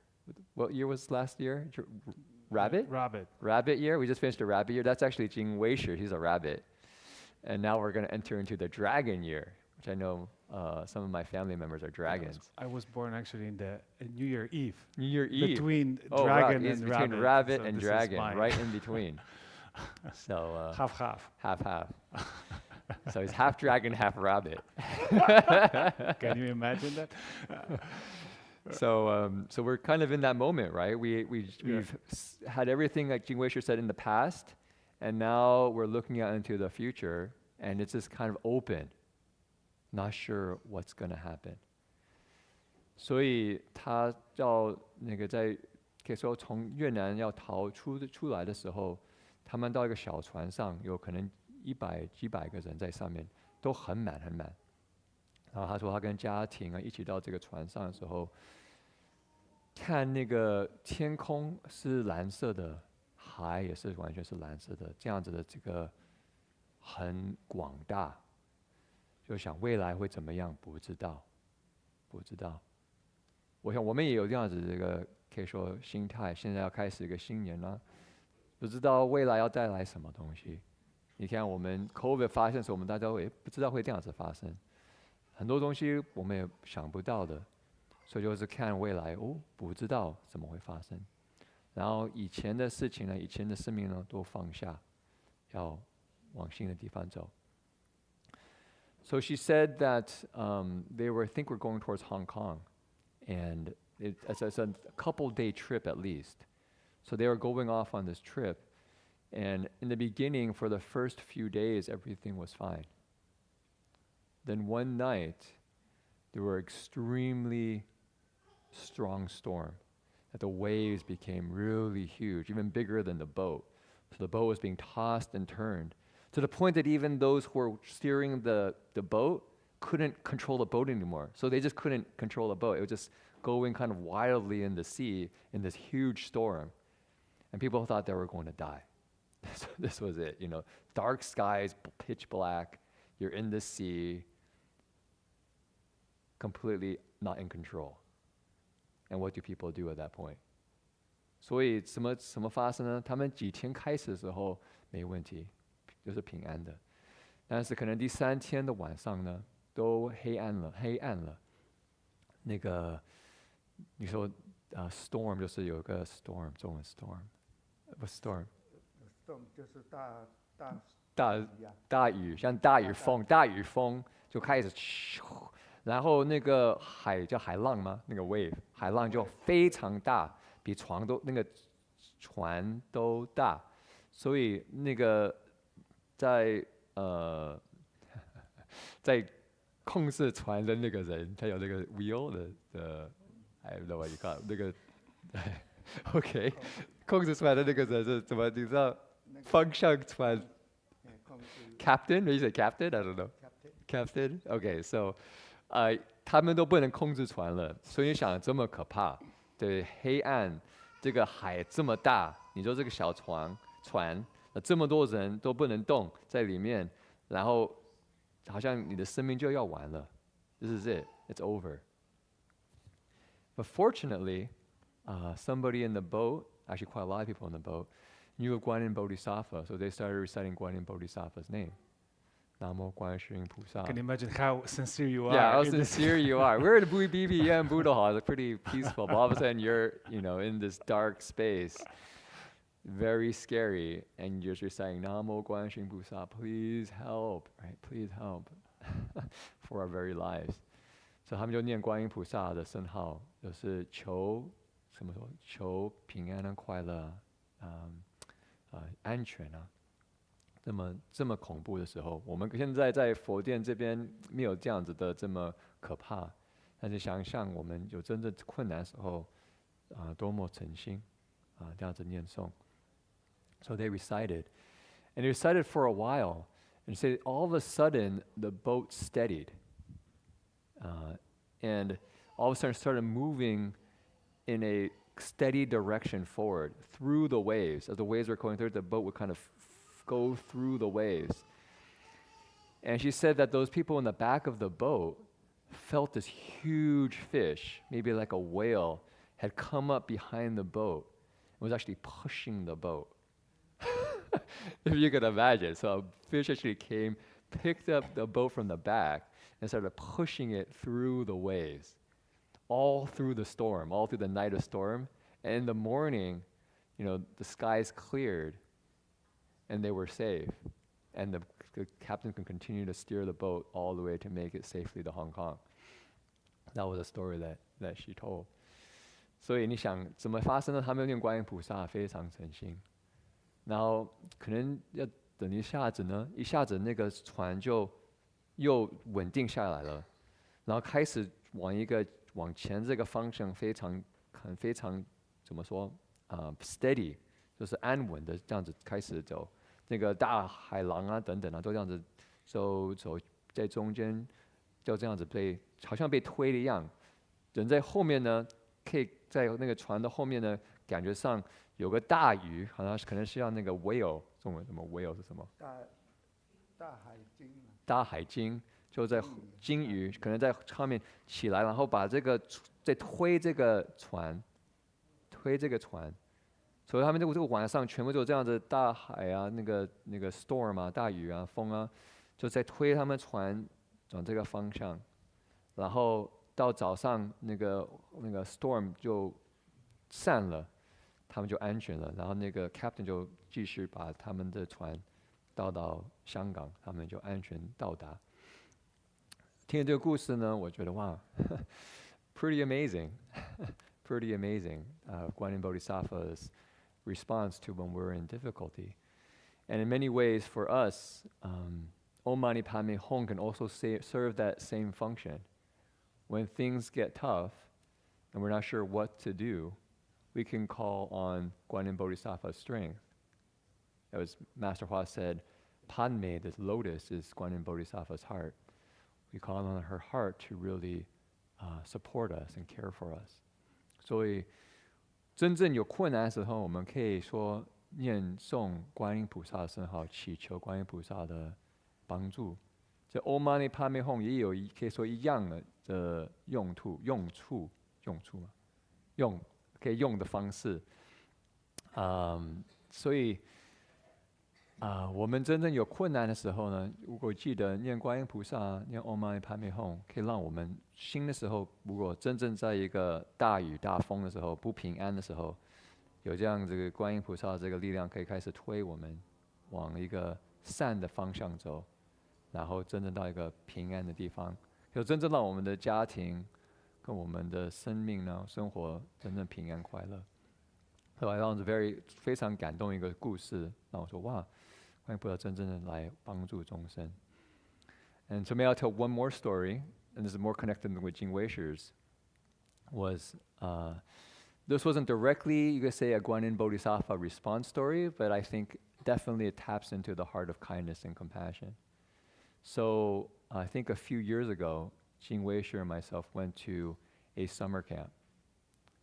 What year was last year? Rabbit? Rabbit year. We just finished the rabbit year. That's actually Jing Weisher. He's a rabbit. And now we're going to enter into the dragon year, which I know some of my family members are dragons. I was born actually in the New Year Eve. New Year Eve. Between dragon right. and between rabbit. Rabbit and dragon, right in between. So half. Half. So he's half dragon, half rabbit. Can you imagine that? So we're kind of in that moment, right? We've had everything, like Jing Weisher said, in the past, and now we're looking out into the future, and it's just kind of open, not sure what's going to happen. 所以他要在可以说从越南要逃出来的时候，他们到一个小船上，有可能几百个人在上面，都很满。然后他说他跟家庭一起到这个船上的时候，看那个天空是蓝色的，海也是完全是蓝色的，这样子的这个很广大，就想未来会怎么样，不知道。我想我们也有这样子这个可以说心态，现在要开始一个新年了，不知道未来要带来什么东西。你看我们 COVID 发生的时候，我们大家也不知道会这样子发生，很多东西我们也想不到的，所以就是看未来不知道怎么会发生。然后以前的事情呢，以前的生命呢，都放下，要往新的地方走。So she said that they were, I think we're going towards Hong Kong, and it's a couple-day trip at least. So they were going off on this trip, and in the beginning, for the first few days, everything was fine. Then one night, there were extremely strong storm, that the waves became really huge, even bigger than the boat. So the boat was being tossed and turned, to the point that even those who were steering the boat couldn't control the boat anymore. So they just couldn't control the boat. It was just going kind of wildly in the sea in this huge storm. And people thought they were going to die. So this was it, you know, dark skies, pitch black, you're in the sea, completely not in control. And what do people do at that point? 所以怎么发生呢？他们几天开始的时候没问题，就是平安的。但是可能第3天的晚上呢，都黑暗了。那个你说storm 就是有个 storm， 中文 storm， 不 storm。storm 就是大雨，像大雨风就开始，然后那个海叫海浪吗？那个 wave 海浪就非常大，比那个船都大，所以那个在在控制船的那个人，他有那个 wheel 的，I don't know what you call it， 那个，OK， 控制船的那个人是怎么？你知道方向船 ？Captain， you say captain? I don't know. Captain. Okay, so， 他们都不能控制船了，所以你想这么可怕，对，黑暗，这个海这么大，你说这个小船，这么多人都不能动在里面，然后好像你的生命就要完了。This is it. It's over. But fortunately, somebody in the boat, actually quite a lot of people in the boat, knew of Guanyin Bodhisattva, so they started reciting Guanyin Bodhisattva's name. Namo Guanyin Shin Pusa. Can you imagine how sincere you are? Yeah, how sincere you are. We're at BBM Buddha Hall. It's pretty peaceful. But all of a sudden you're, in this dark space, very scary, and you're just reciting Namo Guanyin Shin Pusa. Please help, right? Please help for our very lives. So 他们就念观音菩萨的圣号，就是求平安啊、快乐安全啊。这么恐怖的时候，我们现在在佛殿这边没有这样子的这么可怕，但是想想我们有真正困难的时候，多么诚心这样子念诵。So they recited, and they recited for a while, and said all of a sudden the boat steadied, and all of a sudden started moving in a steady direction forward through the waves. As the waves were going through, the boat would kind of go through the waves. And she said that those people in the back of the boat felt this huge fish, maybe like a whale, had come up behind the boat and was actually pushing the boat. If you could imagine. So a fish actually came, picked up the boat from the back, and started pushing it through the waves, all through the storm, all through the night of storm. And in the morning, the skies cleared, and they were safe. And the captain could continue to steer the boat all the way to make it safely to Hong Kong. That was a story that she told. 所以你想怎么发生呢？他们念观音菩萨非常诚心，然后可能要等一下子呢，一下子那个船就又稳定下来了，然后开始往前这个方向非常怎么说steady， 就是安稳的这样子开始走，那个大海浪啊等等啊都这样子走在中间，就这样子好像被推的一样，人在后面呢，可以在那个船的后面呢，感觉上有个大鱼，好像可能是要那个 whale， 中文什么 whale 是什么？大海鲸就在鲸鱼可能在上面起来，然后把这个在推这个船，所以他们这个晚上全部就这样子，大海啊，那个 storm 啊，大雨啊，风啊，就在推他们船往这个方向，然后到早上那个 storm 就散了，他们就安全了，然后那个 captain 就继续把他们的船到香港，他们就安全到达。听这个故事呢，我觉得哇，pretty amazing 观音 Bodhisattva's response to when we're in difficulty. And in many ways for us, Om Mani Padme Hum can also serve that same function. When things get tough and we're not sure what to do, we can call on Guanyin Bodhisattva's strength. As Master Hua said, Padme, this lotus, is Guanyin Bodhisattva's heart. we call on her heart to really support us and care for us. 所以真正有困难的时候，我们可以说念诵观音菩萨的圣号，祈求观音菩萨的帮助。这 Om Mani Padme Hum 也有可以说一样的用处嘛，可以用的方式。所以我们真正有困难的时候呢，如果记得念观音菩萨，念 Om Mani Padme Hum， 可以让我们心的时候，如果真正在一个大雨大风的时候，不平安的时候，有这样这个观音菩萨这个力量，可以开始推我们往一个善的方向走，然后真正到一个平安的地方，就真正让我们的家庭跟我们的生命呢，生活真正平安快乐。后来让我非常感动一个故事，让我说哇。观音菩萨真正的来帮助众生。And so may I tell one more story, and this is more connected with Jing Weishi's, was this wasn't directly, you could say, a Guanyin Bodhisattva response story, but I think definitely it taps into the heart of kindness and compassion. So I think a few years ago, Jing Weishi and myself went to a summer camp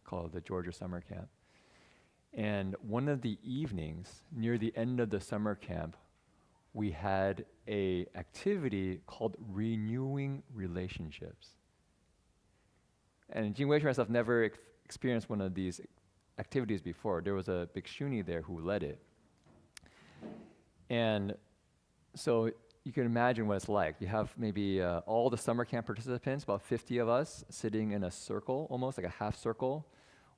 called the Georgia Summer Camp. And one of the evenings, near the end of the summer camp, we had an activity called renewing relationships. And Jing Wei and myself never experienced one of these activities before. There was a bhikshuni there who led it. And so you can imagine what it's like. You have maybe all the summer camp participants, about 50 of us, sitting in a circle, almost like a half circle,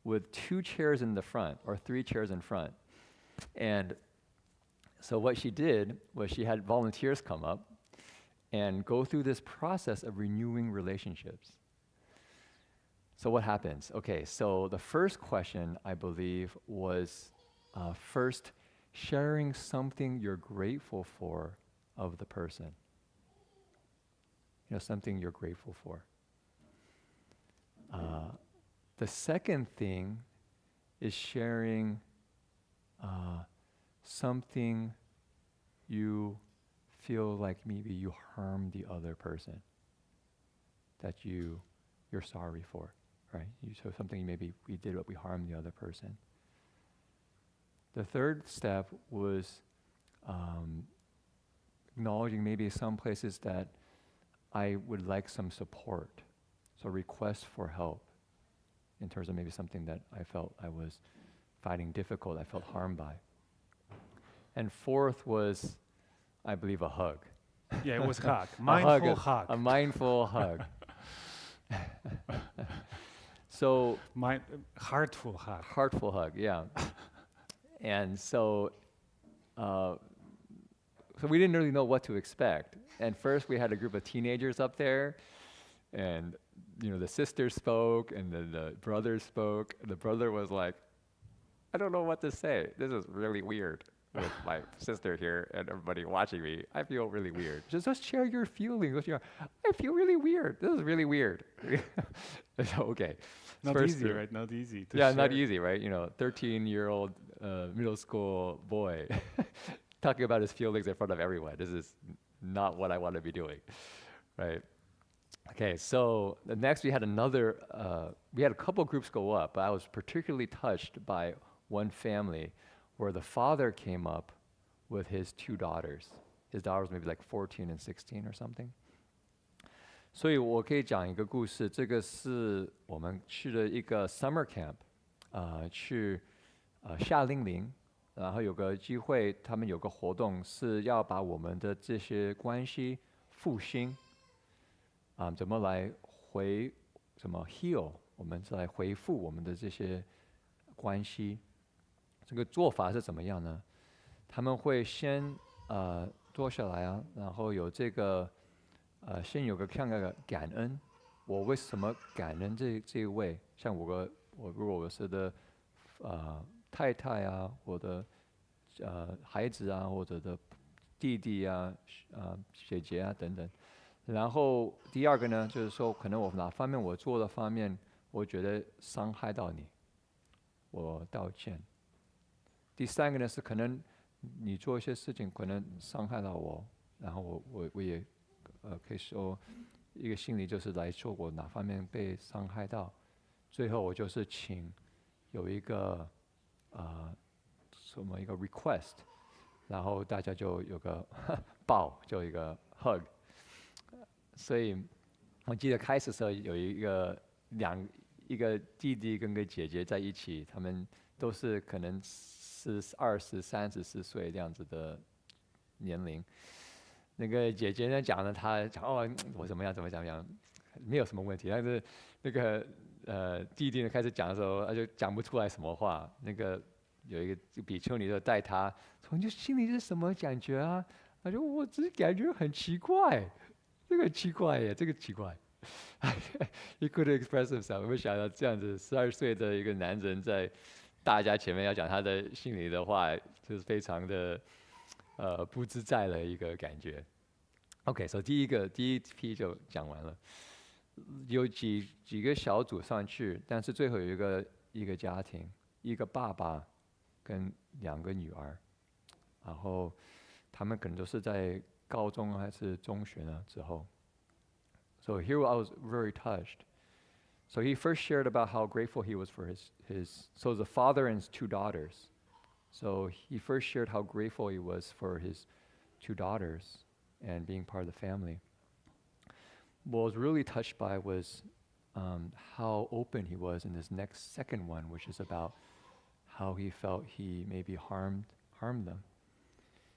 with 2 chairs in the front, or 3 chairs in front. And so what she did was she had volunteers come up and go through this process of renewing relationships. So what happens? Okay, so the first question, I believe, was first sharing something you're grateful for of the person. You know, something you're grateful for. The second thing is sharing something you feel like maybe you harmed the other person, that you're sorry for, right? So something maybe we did what we harmed the other person. The third step was acknowledging maybe some places that I would like some support, so request for help in terms of maybe something that I felt I was finding difficult, I felt harmed by. And fourth was, I believe, a hug. Yeah, it was hug. Mindful hug. A mindful hug. So heartful hug. Heartful hug, yeah. And so we didn't really know what to expect. And first we had a group of teenagers up there, and the sisters spoke, and then the brothers spoke. The brother was like, I don't know what to say. This is really weird with my sister here and everybody watching me. I feel really weird. Just share your feelings. I feel really weird. This is really weird. Okay. Not easy, right? Not easy to share. Not easy, right? 13-year-old middle school boy talking about his feelings in front of everyone. This is not what I want to be doing, right? Okay, so next we had a couple groups go up, but I was particularly touched by one family where the father came up with his 2 daughters. His daughters maybe like 14 and 16 or something. 所以我可以讲一个故事，这个是我们去了一个 summer camp， 去夏令营，然后有个机会，他们有个活动是要把我们的这些关系复兴。怎么来怎么 heal， 我们是来回复我们的这些关系。这个做法是怎么样呢？他们会先坐下来啊，然后有这个先有个像那个感恩，我为什么感恩这一位？像如果我是的太太啊，我的孩子啊，或者的弟弟啊，姐姐啊等等。然后第二个呢，就是说可能我哪方面我做的方面，我觉得伤害到你，我道歉。第三个呢是可能你做一些事情可能伤害到我，然后我也可以说一个心理就是来说我哪方面被伤害到，最后我就是请有一个什么一个 request， 然后大家就有个抱，就有一个 hug。所以我记得开始的时候有一个弟弟跟个姐姐在一起，他们都是可能是20、34岁这样子的年龄。那个姐姐呢讲了，她讲我怎么样，没有什么问题。但是那个弟弟呢开始讲的时候，他就讲不出来什么话。那个有一个比丘尼就带他，说你心里是什么感觉啊？他说我只是感觉很奇怪，这个奇怪耶，这个奇怪。He couldn't express himself。我没想到这样子，12岁的一个男人在大家前面要讲他的心里的话，就是非常的不自在的一个感觉。OK， 所以第一批就讲完了，有几个小组上去，但是最后有一个家庭，一个爸爸跟2个女儿，然后他们可能都是在高中还是中学呢之后。So here I was very touched. So he first shared about how grateful he was for so the father and his 2 daughters. So he first shared how grateful he was for his 2 daughters and being part of the family. What I was really touched by was how open he was in this second one, which is about how he felt he maybe harmed them.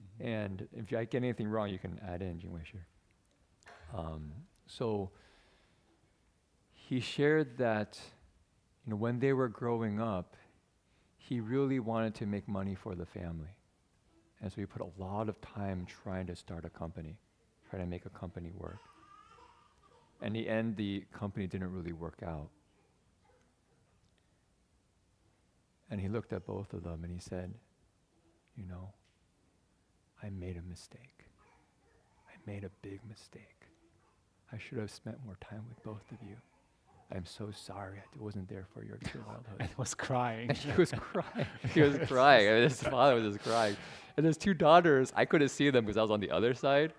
Mm-hmm. And if I get anything wrong, you can add in, Jingwei Shi. So he shared that when they were growing up, he really wanted to make money for the family. And so he put a lot of time trying to start a company, trying to make a company work. In the end, the company didn't really work out. And he looked at both of them and he said, I made a mistake. I made a big mistake. I should have spent more time with both of you. I'm so sorry I wasn't there for your childhood. And was crying. And he was crying. He was crying. I mean, his father was just crying. And his 2 daughters, I couldn't see them because I was on the other side,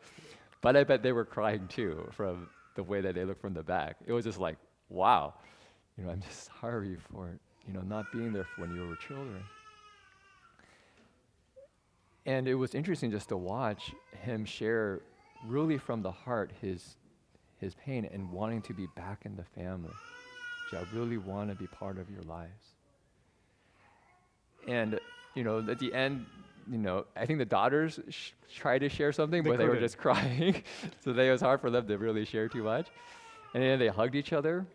but I bet they were crying too from the way that they looked from the back. It was just like, wow, I'm just sorry for, not being there when you were children. And it was interesting just to watch him share really from the heart his pain and wanting to be back in the family. I really want to be part of your lives. And, at the end, I think the daughters tried to share something, but they were just crying. So it was hard for them to really share too much. And then they hugged each other.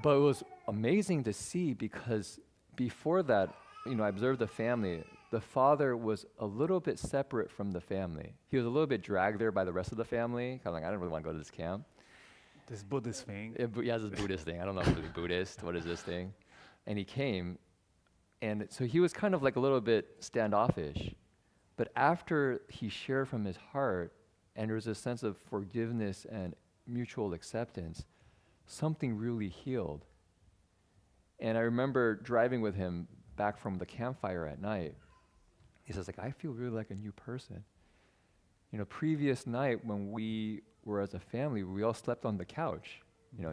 But it was amazing to see because before that, I observed the family. The father was a little bit separate from the family. He was a little bit dragged there by the rest of the family. Kind of like, I don't really want to go to this camp. This Buddhist thing. Yeah, this Buddhist thing. I don't know if it's really Buddhist. What is this thing? And he came, and so he was kind of like a little bit standoffish. But after he shared from his heart, and there was a sense of forgiveness and mutual acceptance, something really healed. And I remember driving with him back from the campfire at night. He says, I feel really like a new person. Previous night when we were as a family, we all slept on the couch.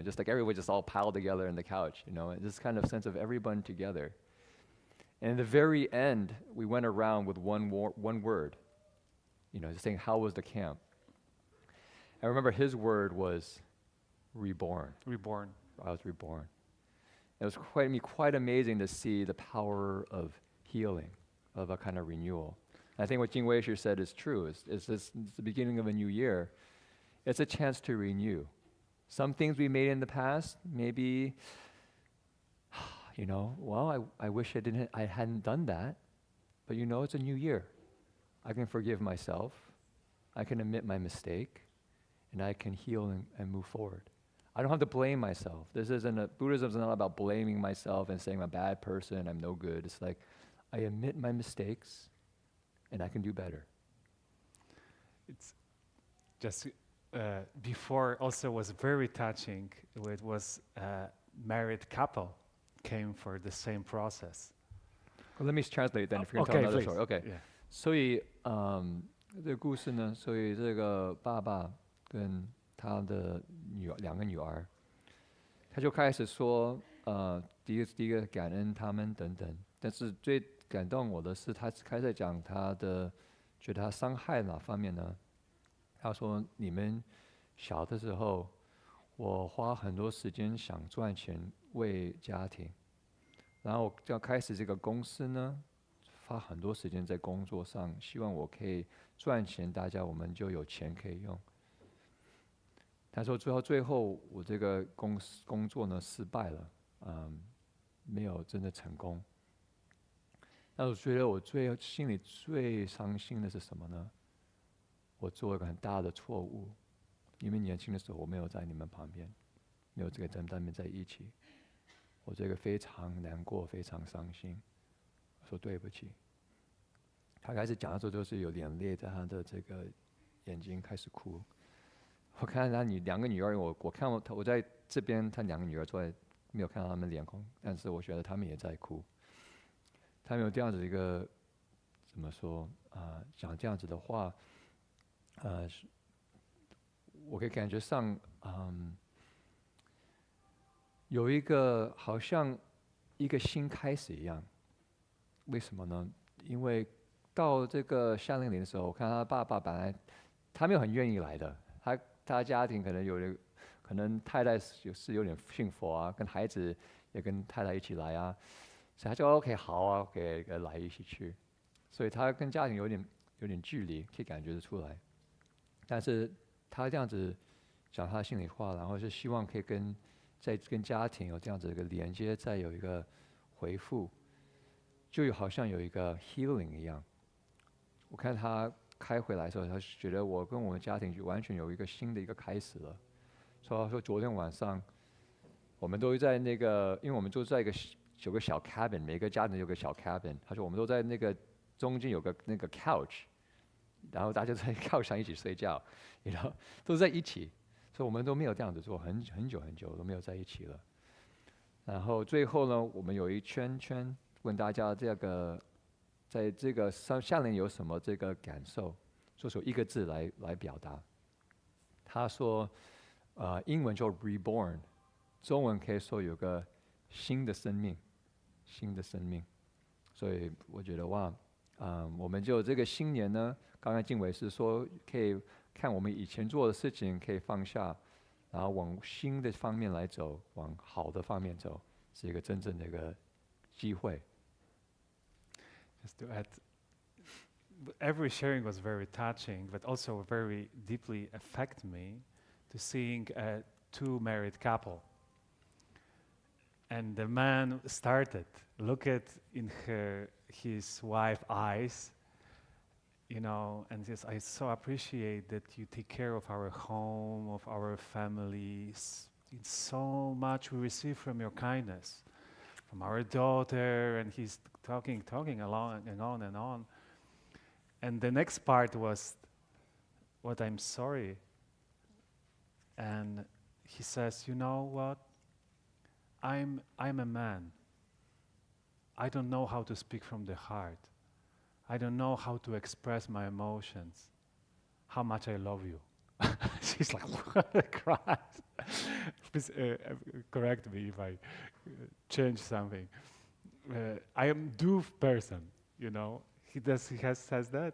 Just like everyone just all piled together in the couch. This kind of sense of everyone together. And in the very end, we went around with one word. Just saying, how was the camp? I remember his word was reborn. Reborn. I was reborn. It was quite amazing to see the power of healing, of a kind of renewal. And I think what Jingwei Shi said is true. It's the beginning of a new year. It's a chance to renew. Some things we made in the past, maybe, I wish I hadn't done that. But it's a new year. I can forgive myself. I can admit my mistake. And I can heal and move forward. I don't have to blame myself. Buddhism is not about blaming myself and saying I'm a bad person, I'm no good. It's like, I admit my mistakes, and I can do better. It's just before also was very touching. It was a married couple came for the same process. Well, let me translate then if you're going to tell another story. Okay. Yeah. 所以这个故事呢，所以这个爸爸跟他的两个女儿，他就开始说，第一个感恩他们等等。但是最感动我的是，他开始讲他的，觉得他伤害哪方面呢？他说你们小的时候，我花很多时间想赚钱为家庭，然后要开始这个公司呢，花很多时间在工作上，希望我可以赚钱，大家我们就有钱可以用。他说最后我这个工作呢失败了，没有真的成功。那我觉得我心里最伤心的是什么呢？我做了个很大的错误，因为年轻的时候我没有在你们旁边，没有这个跟他们在一起，我这个非常难过，非常伤心。我说对不起。他开始讲的时候，就是有眼泪在他的这个眼睛开始哭。我看到他两个女儿，我看我在这边，他两个女儿坐在，没有看到他们脸孔，但是我觉得他们也在哭。他们有这样子一个怎么说讲这样子的话，我可以感觉上，有一个好像一个新开始一样。为什么呢？因为到这个夏令营的时候，我看他爸爸本来他没有很愿意来的，他家庭可能可能太太是有点信佛啊，跟孩子也跟太太一起来啊，所以他就 OK 好啊，给来一起去，所以他跟家庭有点距离，可以感觉得出来。但是他这样子讲他的心里话，然后是希望可以跟家庭有这样子一个连接，再有一个回复，就好像有一个 healing 一样。我看他开回来的时候，他觉得我跟我们家庭就完全有一个新的一个开始了。所以他说昨天晚上我们都在那个，因为我们就在有个小 cabin， 每个家庭有个小 cabin。他说我们都在那个中间有个那个 couch， 然后大家在 couch 上一起睡觉，然后都在一起。所以我们都没有这样子做，很久都没有在一起了。然后最后呢，我们有一圈问大家在这个夏令营有什么这个感受，说出一个字来表达。他说，英文叫 reborn， 中文可以说有个新的生命。所以我觉得哇，我们就这个新年呢，刚刚静伟是说可以看我们以前做的事情可以放下，然后往新的方面来走，往好的方面走，是一个真正的一个机会。Just to add, every sharing was very touching, but also very deeply affect me to seeing two married couple. And the man started, look at in his wife's eyes, and says, I so appreciate that you take care of our home, of our families. It's so much we receive from your kindness, from our daughter, and he's talking along and on and on. And the next part was, what I'm sorry. And he says, you know what? I'm a man. I don't know how to speak from the heart. I don't know how to express my emotions. How much I love you. She's like, what? Cries. Please correct me if I change something. I am deaf person, He says that.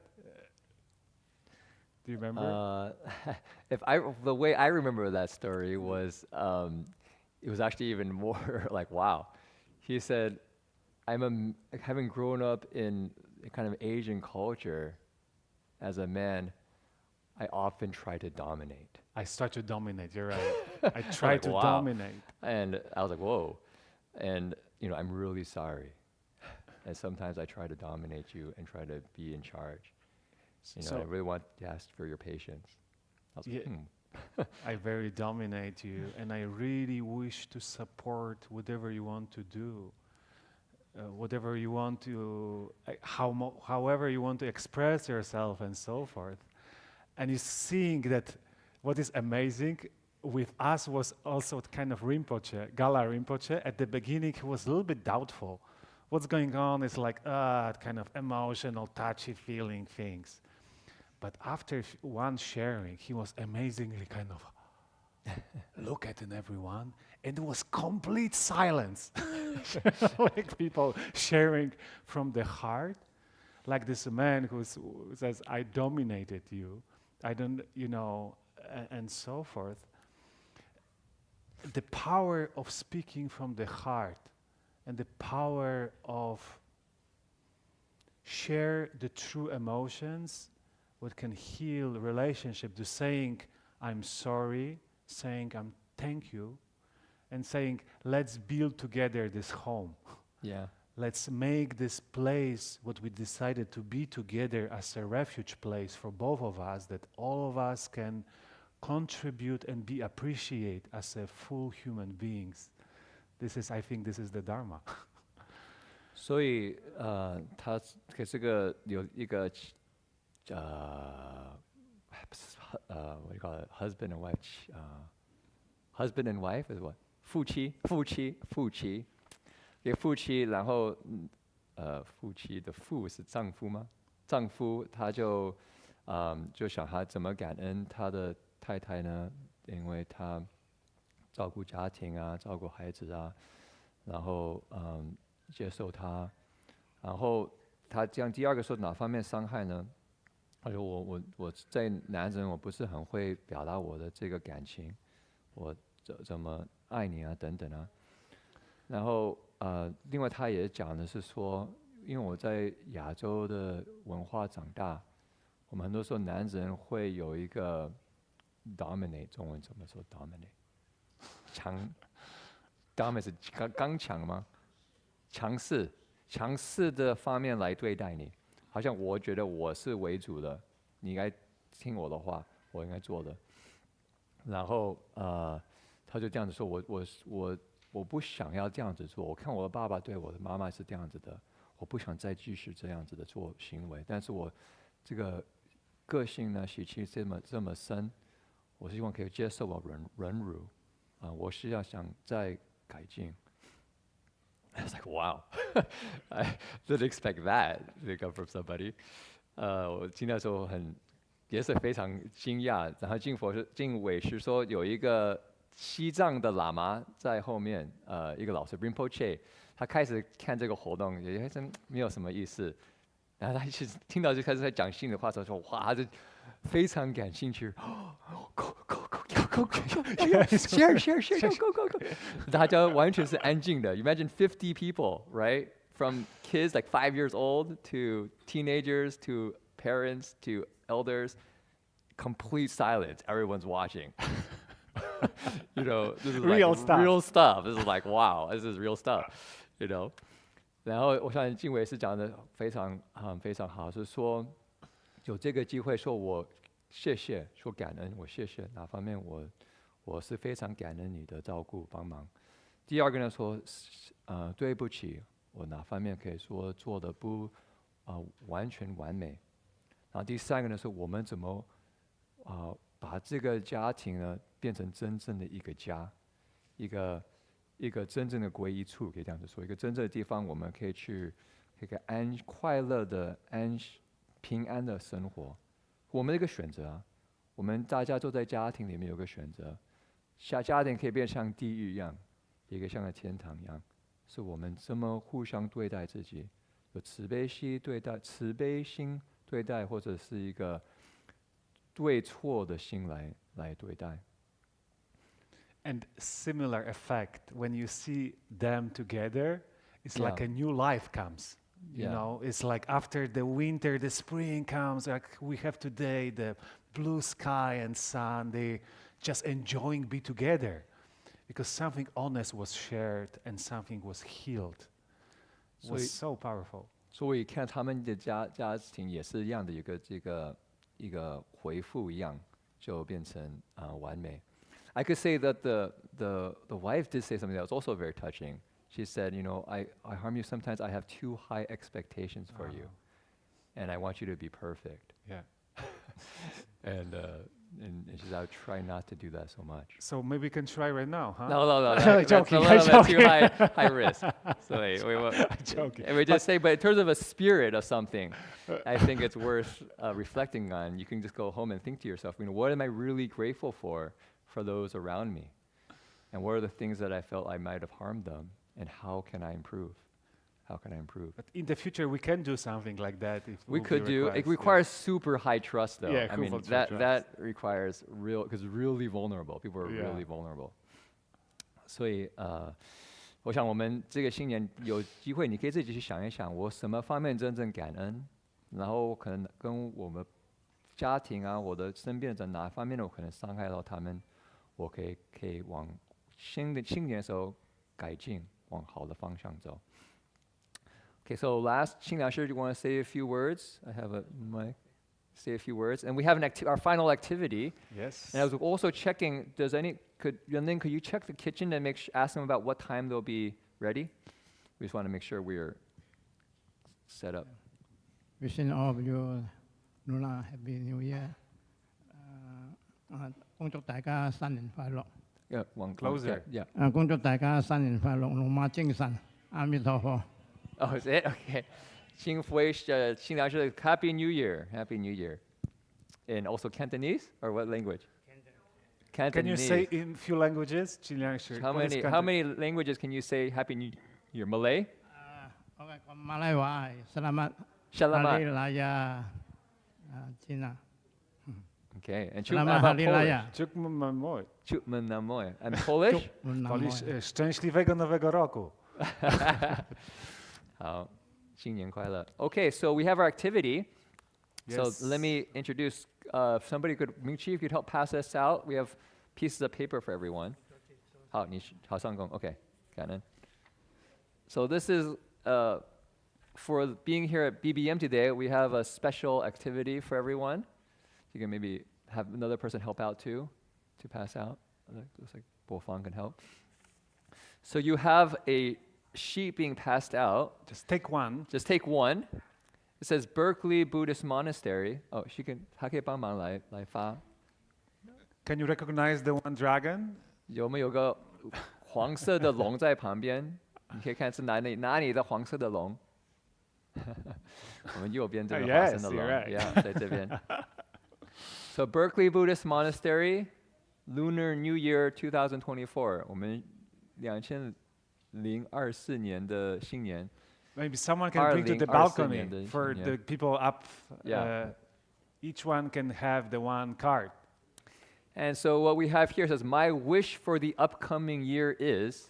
Do you remember? The way I remember that story was, it was actually even more like, wow. He said, having grown up in a kind of Asian culture, as a man, I often try to dominate. I start to dominate, you're right. I try like, to wow. dominate. And I was like, whoa. And, I'm really sorry. And sometimes I try to dominate you and try to be in charge. I really want to ask for your patience. I was like, I very dominate you, and I really wish to support whatever you want to do, whatever you want to, however you want to express yourself and so forth. And you're seeing that what is amazing with us was also kind of Rinpoche, Gala Rinpoche. At the beginning, he was a little bit doubtful. What's going on is like, kind of emotional, touchy feeling things. But after one sharing, he was amazingly kind of look at everyone, and it was complete silence. Like people sharing from the heart, like this man who says, I dominated you, I don't, and so forth. The power of speaking from the heart and the power of share the true emotions, what can heal relationship, to saying, I'm sorry, saying, thank you, and saying, let's build together this home. Yeah. Let's make this place what we decided to be together as a refuge place for both of us, that all of us can contribute and be appreciated as a full human beings. I think this is the Dharma. 所以他给这个有一个what do you call it? Husband and wife. Husband and wife is what? 夫妻，一个夫妻，然后夫妻的夫是丈夫吗？丈夫他就想他怎么感恩他的太太呢？因为他照顾家庭啊，照顾孩子啊，然后接受他，然后他这样第二个说哪方面伤害呢？他说我在男人我不是很会表达我的这个感情，我怎么爱你啊等等啊，然后另外他也讲的是说，因为我在亚洲的文化长大，我们很多时候男人会有一个 dominate， 中文怎么说 dominate？ dominate 是刚强吗？强势的方面来对待你，好像我觉得我是为主的，你应该听我的话，我应该做的。然后他就这样子说，我不想要这样子做。我看我的爸爸对我的妈妈是这样子的，我不想再继续这样子的做行为。但是我这个个性呢，习气这么深，我希望可以接受我忍辱我是要想再改进。I was like, wow, I didn't expect that to come from somebody. 我听到时候也是非常惊讶。然后敬伟是说有一个西藏的喇嘛在后面，一个老师 Rinpoche， 他开始看这个活动也真没有什么意思。然后他其实听到就开始在讲心里话，说哇，他就非常感兴趣。Go, share, go. 大家完全是安静的。Imagine 50 people, right? From kids like 5 years old to teenagers to parents to elders, complete silence. Everyone's watching. This is real like stuff. Real stuff. This is like wow, this is real stuff. 然后我相信敬伟是讲的非常好，是说有这个机会说我谢谢，说感恩，我谢谢哪方面我是非常感恩你的照顾帮忙。第二个呢说对不起，我哪方面可以说做的不完全完美。然后第三个呢是我们怎么把这个家庭呢变成真正的一个家，一个真正的归一处，可以这样子说，一个真正的地方，我们可以去一个快乐的平安的生活。我们的一个选择啊，我们大家都在家庭里面有个选择，家庭可以变像地狱一样，也可以像个天堂一样，是我们怎么互相对待自己，有慈悲心对待，或者是一个对错的心来对待。And similar effect when you see them together, it's Yeah. like a new life comes. You Yeah. know, it's like after the winter, the spring comes, like we have today, the blue sky and sun, they just enjoying be together because something honest was shared and something was healed. It was so powerful. 所以看他们的家庭也是一样的，有个一个回复一样，就变成完美。I could say that the wife did say something that was also very touching. She said, I harm you sometimes. I have too high expectations for you, and I want you to be perfect. Yeah. And she said, I would try not to do that so much. So maybe we can try right now, huh? No. That's Joking, a little bit too joking. high risk. So Joking. and we just say, but in terms of a spirit of something, I think it's worth reflecting on. You can just go home and think to yourself, what am I really grateful for for those around me? And what are the things that I felt I might have harmed them? And how can I improve? How can I improve? But in the future, we can do something like that if We will be could do. It request, yeah. requires super high trust, though. Yeah, I mean, super that trust. requires real, because really vulnerable. People are Yeah. really vulnerable. 所以我想我们这个新年有机会，你可以自己去想一想，我什么方面真正感恩，然后可能跟我们家庭啊，我的身边的人哪方面的我可能伤害到他们，我可以往新年的时候改进，往好的方向走。Okay, so last, 新老师, do you want to say a few words? I have a mic. Say a few words, and we have our final activity. Yes. And I was also checking. Could you check the kitchen and ask them about what time they'll be ready? We just want to make sure we're set up. Wishing all of you Lunar Happy New Year. 恭祝大家新年快樂。 Yeah, Closer. Yeah. 恭祝大家新年快樂，龍馬精神，阿彌陀佛。 Oh, is it? Okay. 新老師, Happy New Year. Happy New Year. And also Cantonese or what language? Cantonese. Can you say in few languages? How many languages can you say Happy New Year? Malay? 我講馬來話係 Selamat Selamat. Hari Raya Cina. Okay. And Selamat about Hari Polish? Raya. Chutman namoy. And Polish? Polish, szczęśliwego Nowego Roku. 好，新年快乐. Okay, so we have our activity. Yes. So let me introduce, if somebody could, Ming Chi, if you'd help pass us out. We have pieces of paper for everyone. 好上工. Okay, got it. So this is, for being here at BBM today, we have a special activity for everyone. You can maybe have another person help out too, to pass out. Looks like Bo Fang can help. So you have a sheet being passed out. Just take one. Just take one. It says Berkeley Buddhist Monastery. Oh, she can. 她可以帮忙来发。 Can you recognize the one dragon? 有没有个黄色的龙在旁边？你可以看是哪里的黄色的龙？我们右边这个黄色的龙 Yes, you're right. Yeah, 在这边。So Berkeley Buddhist Monastery, Lunar New Year 2024. 我们2024年的新年。 Maybe someone can bring to the balcony for yeah. the people up. Yeah. Each one can have the one card. And so what we have here says, my wish for the upcoming year is,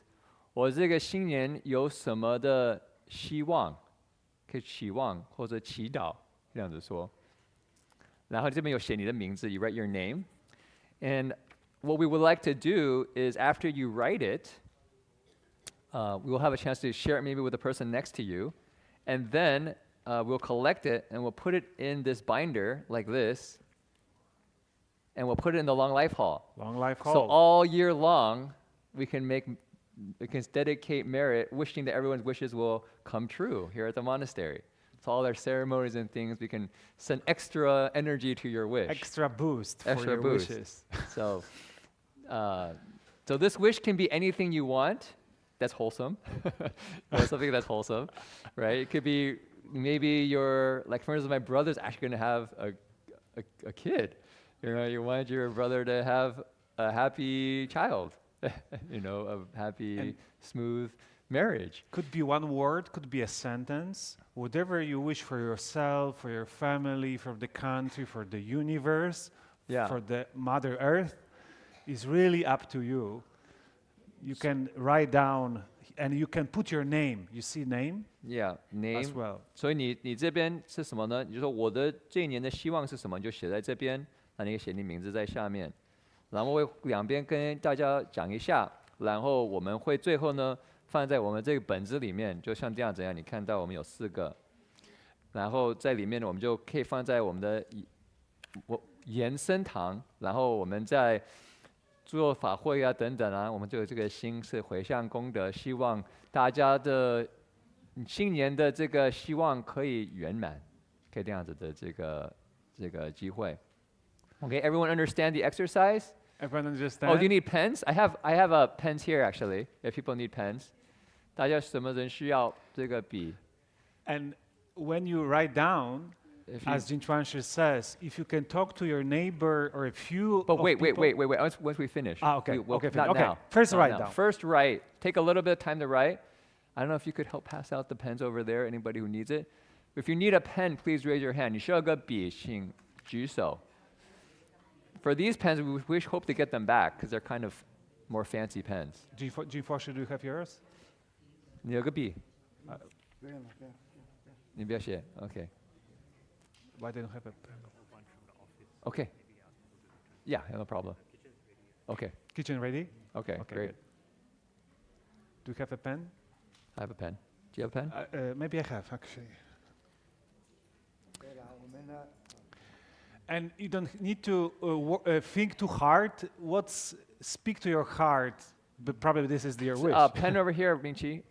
我这个新年有什么的希望？可以期望或者祈祷这样子说。然后这边有写你的名字 you write your name. And what we would like to do is after you write it, we will have a chance to share it maybe with the person next to you. And then we'll collect it and we'll put it in this binder like this. And we'll put it in the Long Life Hall. Long life hall. So all year long, we can dedicate merit, wishing that everyone's wishes will come true here at the monastery. So all our ceremonies and things, we can send extra energy to your wish. Extra boost for Extra your boost. wishes. So, so this wish can be anything you want. That's wholesome. Something that's wholesome, right? It could be maybe your, like for instance, my brother's actually going to have a kid. You know, you want your brother to have a happy child, you know, a happy, And smooth marriage. could be one word, could be a sentence. Whatever you wish for yourself, for your family, for the country, for the universe, Yeah. for the Mother Earth, is really up to you. You can write down and you can put your name. You see name Yeah, name. as well. 所以你这边是什么呢？你就说我的这一年的希望是什么，你就写在这边，那你可以写你名字在下面，然后我会两边跟大家讲一下，然后我们会最后呢放在我们这个本子里面，就像这样子样，你看到我们有4个，然后在里面呢我们就可以放在我们的延伸堂，然后我们在做法会啊等等啊，我们就有这个心是回向功德，希望大家的新年的这个希望可以圆满，可以这样子的这个机会。Okay, everyone understand the exercise? Everyone understand? Oh, do you need pens? I have pens here actually. If people need pens, 大家什么人需要这个笔 And when you write down, if you, As Jin Chuanshi says, if you can talk to your neighbor or a few but of wait. people- Once we finish. Okay, We'll, okay, not okay. now. First not write now. down. First write. Take a little bit of time to write. I don't know if you could help pass out the pens over there, anybody who needs it. If you need a pen, please raise your hand. 你需要个笔，请举手. For these pens, we hope to get them back because they're kind of more fancy pens. Jin Chuanshi, do you have yours? 你有个笔？你不要写。Okay. Why they don't have a pen? Okay. Yeah, no problem. Okay. Kitchen ready? Okay, great. Good. Do you have a pen? I have a pen. Do you have a pen? Maybe I have, actually. And you don't need to think too hard. Speak to your heart, but probably this is your wish. Pen over here, Minchi.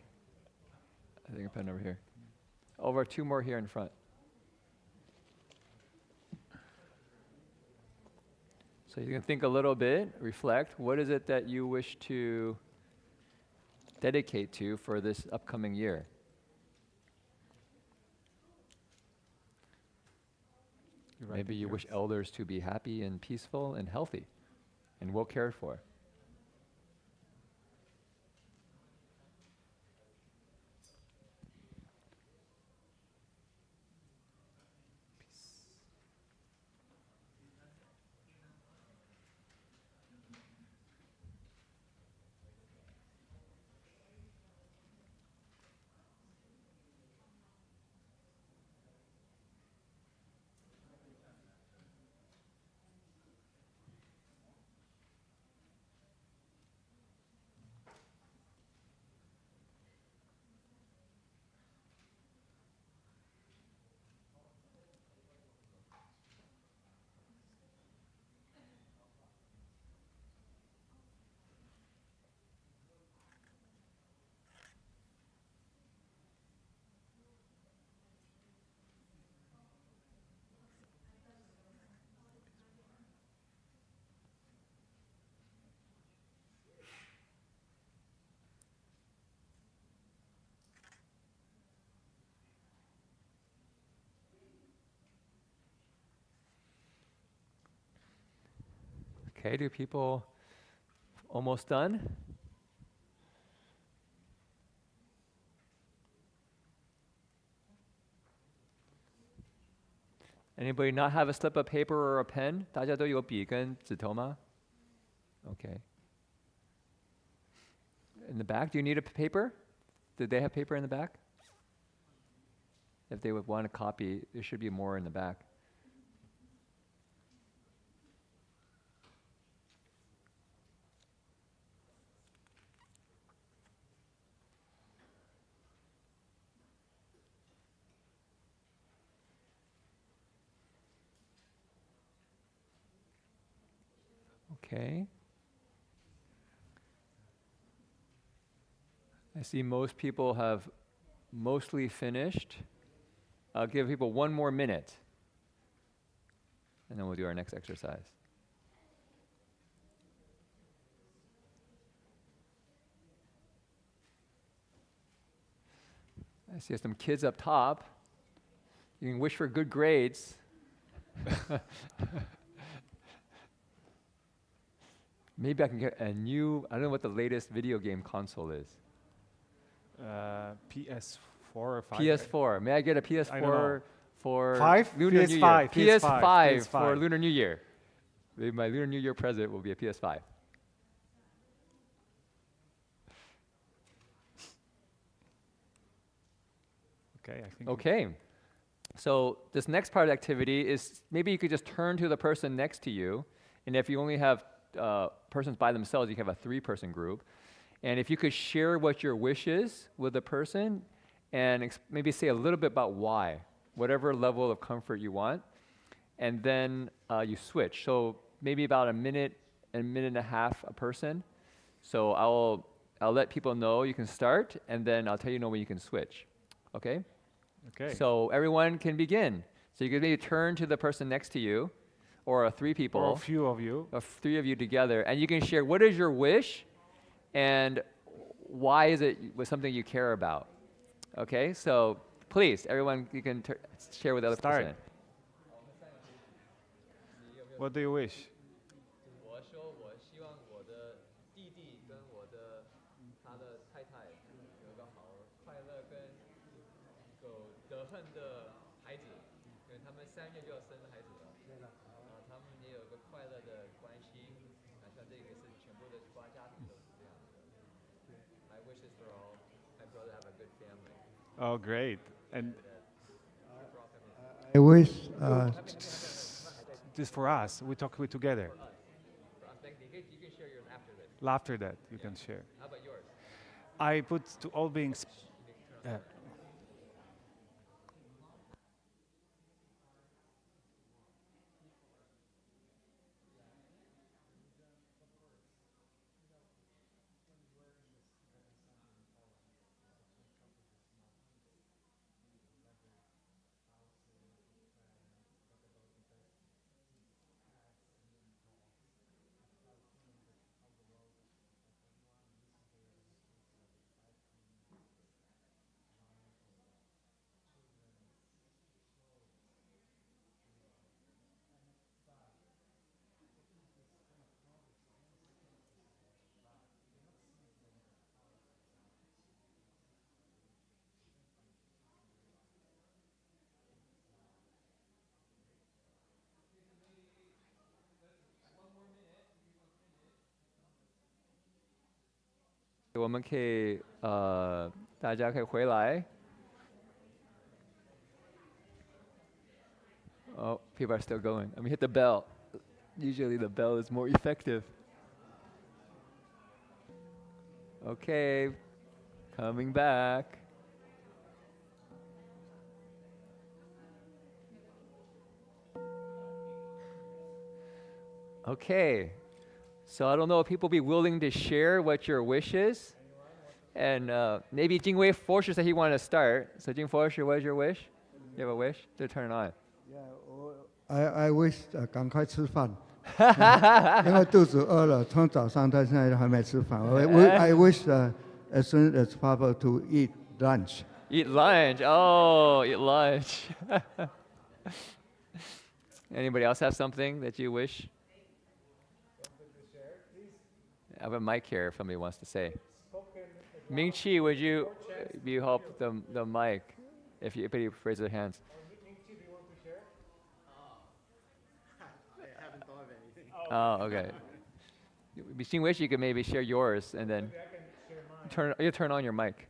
I think a pen over here. Over 2 more here in front. So you can think a little bit, reflect. What is it that you wish to dedicate to for this upcoming year? Maybe you wish elders to be happy and peaceful and healthy and well cared for. Okay, do people almost done? Anybody not have a slip of paper or a pen? 大家都有笔跟纸头吗? Okay. In the back, do you need a paper? Did they have paper in the back? If they would want a copy, there should be more in the back. Okay. I see most people have mostly finished. I'll give people 1 more minute, and then we'll do our next exercise. I see some kids up top. You can wish for good grades. Maybe I can get a new, I don't know what the latest video game console is. PS4 or 5. PS4. May I get a PS4 for 5? Lunar New Year? PS5. PS5 for PS5. Lunar New Year. Maybe my Lunar New Year present will be a PS5. Okay, I think. Okay. So this next part of the activity is maybe you could just turn to the person next to you, and if you only have persons by themselves, you can have a 3-person group. And if you could share what your wish is with the person and maybe say a little bit about why, whatever level of comfort you want, and then you switch. So maybe about a minute and a half a person. So I'll let people know you can start, and then I'll tell you when you can switch. Okay? Okay. So everyone can begin. So you can maybe turn to the person next to you, or 3 people. Or a few of you. 3 of you together, and you can share what is your wish and why is it was something you care about. Okay, so please, everyone, you can share with the other Start. person. What do you wish? 我说我希望我的弟弟跟我的他的太太有个好快乐跟有德恨的孩子，因为他们3月就要生孩子了，他们也有个快乐的关系，像这个是全部的瓜家庭都是这样的。My wishes for all my brother have a good family. Oh, great. And I wish this for us. We talk it together. You can share yours after this. After that, you can share. How about yours? I put to all beings. Uh, 我们可以大家可以回来。Oh, people are still going. I mean, hit the bell. Usually the bell is more effective. Okay, coming back. Okay, so I don't know if people be willing to share what your wish is. And maybe Jingwei Forsher said he wanted to start. So Jing Forsher, what is your wish? You have a wish? To turn on. I wish 赶快吃饭，因为肚子饿了，从早上到现在都还没吃饭。I wish as soon as possible to eat lunch. Eat lunch. Oh, eat lunch. Anybody else have something that you wish? I have a mic here if somebody wants to say. Ming Chi, would you help the mic if anybody raise their hands? I haven't thought of anything. Oh, okay. Xing wish you could maybe share yours and then turn on your mic.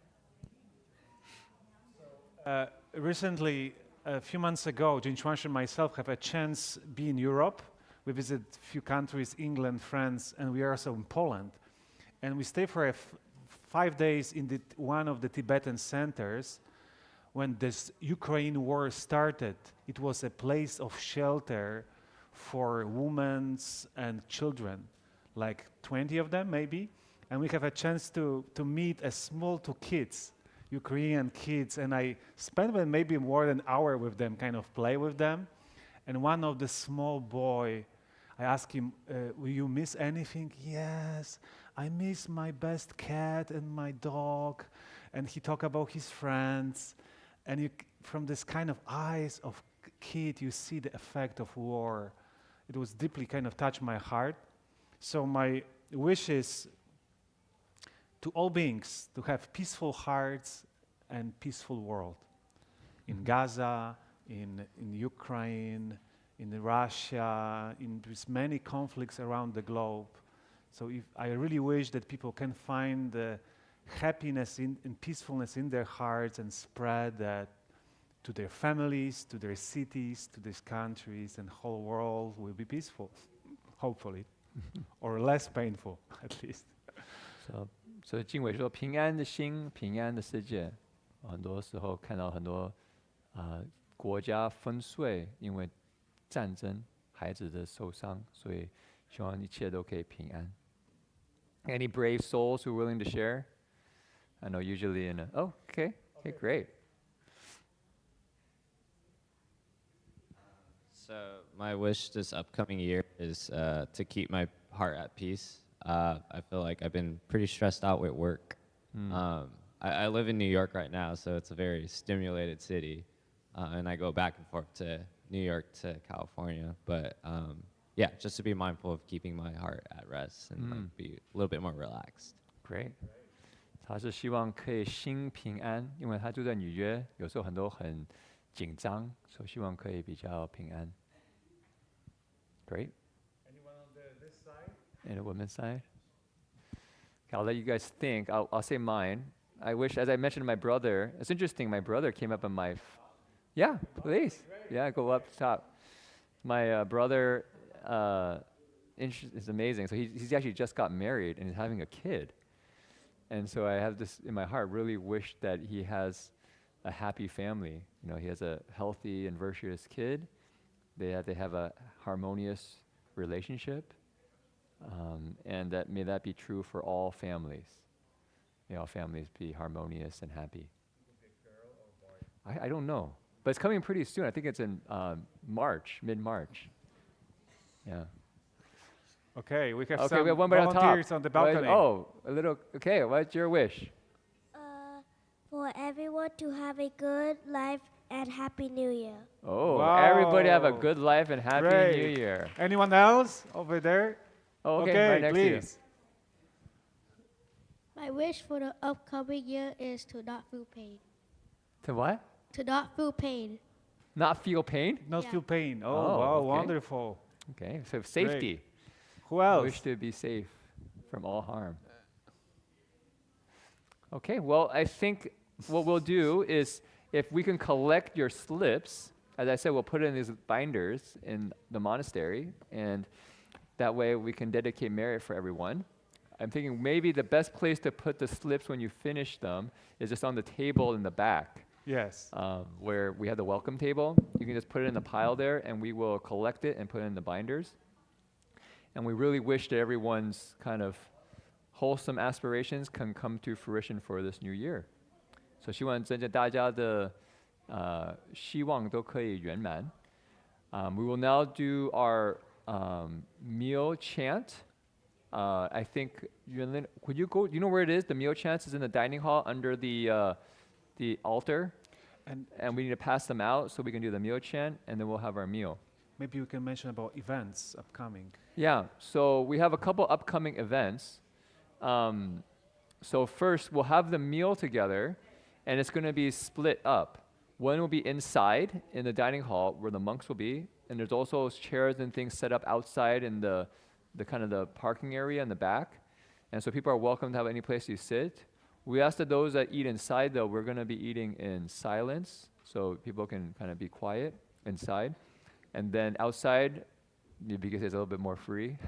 Recently, a few months ago, Jin Chuan and myself have a chance be in Europe. We visit a few countries, England, France, and we are also in Poland. And we stay for 5 days in one of the Tibetan centers. When this Ukraine war started, it was a place of shelter for women and children, like 20 of them maybe. And we have a chance to meet a small 2 kids, Ukrainian kids, and I spent maybe more than an hour with them, kind of play with them. And one of the small boy, I asked him, will you miss anything? Yes, I miss my best cat and my dog. And he talked about his friends. And from this kind of eyes of kid, you see the effect of war. It was deeply kind of touched my heart. So my wish is to all beings to have peaceful hearts and peaceful world. In Gaza, in Ukraine, in Russia, in there's many conflicts around the globe. So I really wish that people can find the happiness and peacefulness in their hearts and spread that to their families, to their cities, to these countries, and whole world will be peaceful, hopefully, or less painful, at least. So 静伟说平安的心，平安的世界。很多时候看到很多国家纷碎，因为战争，孩子的受伤，所以希望一切都可以平安。Any brave souls who are willing to share? I know usually okay, great. So my wish this upcoming year is to keep my heart at peace. I feel like I've been pretty stressed out with work. I live in New York right now, so it's a very stimulated city, and I go back and forth to New York to California. But yeah, just to be mindful of keeping my heart at rest and like be a little bit more relaxed. Great. 他是希望可以心平安，因为他住在纽约，有时候很多很紧张，所以希望可以比较平安。Great. Anyone on this side? And the women's side. Okay, I'll let you guys think. I'll say mine. I wish, as I mentioned, my brother. It's interesting. My brother came up in my. Yeah, please. Yeah, go up top. My brother is amazing. So he's actually just got married and he's having a kid. And so I have this in my heart. Really wish that he has a happy family. You know, he has a healthy and virtuous kid. They have a harmonious relationship. And that may that be true for all families. May all families be harmonious and happy. I don't know, but it's coming pretty soon. I think it's in March, mid-March. Yeah. Okay, we have Okay, some we have one by on top. volunteers on the balcony. A little. Okay, what's your wish? For everyone to have a good life and Happy New Year. Oh, everybody have a Wow. good life and happy Great. New Year. Anyone else over there? Oh, okay, right next please. to My wish for the upcoming year is to not feel pain. you. To what? To not feel pain. Not feel pain? Not Yeah. feel pain. Oh, Oh, wow, okay. wonderful. Okay, so safety. Who else? Wish to be safe from all harm. Okay, well, I think what we'll do is if we can collect your slips, as I said, we'll put it in these binders in the monastery, and that way we can dedicate merit for everyone. I'm thinking maybe the best place to put the slips when you finish them is just on the table in the back, Yes. where we have the welcome table. You can just put it in the pile there, and we will collect it and put it in the binders. And we really wish that everyone's kind of wholesome aspirations can come to fruition for this new year. So 希望真正大家的希望都可以圆满。We will now do our meal chant. I think Yunlin, could you go? Do you know where it is? The meal chant is in the dining hall under the altar, and we need to pass them out so we can do the meal chant, and then we'll have our meal. Maybe you can mention about events upcoming. Yeah, so we have a couple upcoming events. So first, we'll have the meal together, and it's going to be split up. One will be inside in the dining hall where the monks will be, and there's also chairs and things set up outside in the kind of the parking area in the back. And so people are welcome to have any place to sit. We ask that those that eat inside, though, we're going to be eating in silence, so people can kind of be quiet inside. And then outside, because it's a little bit more free.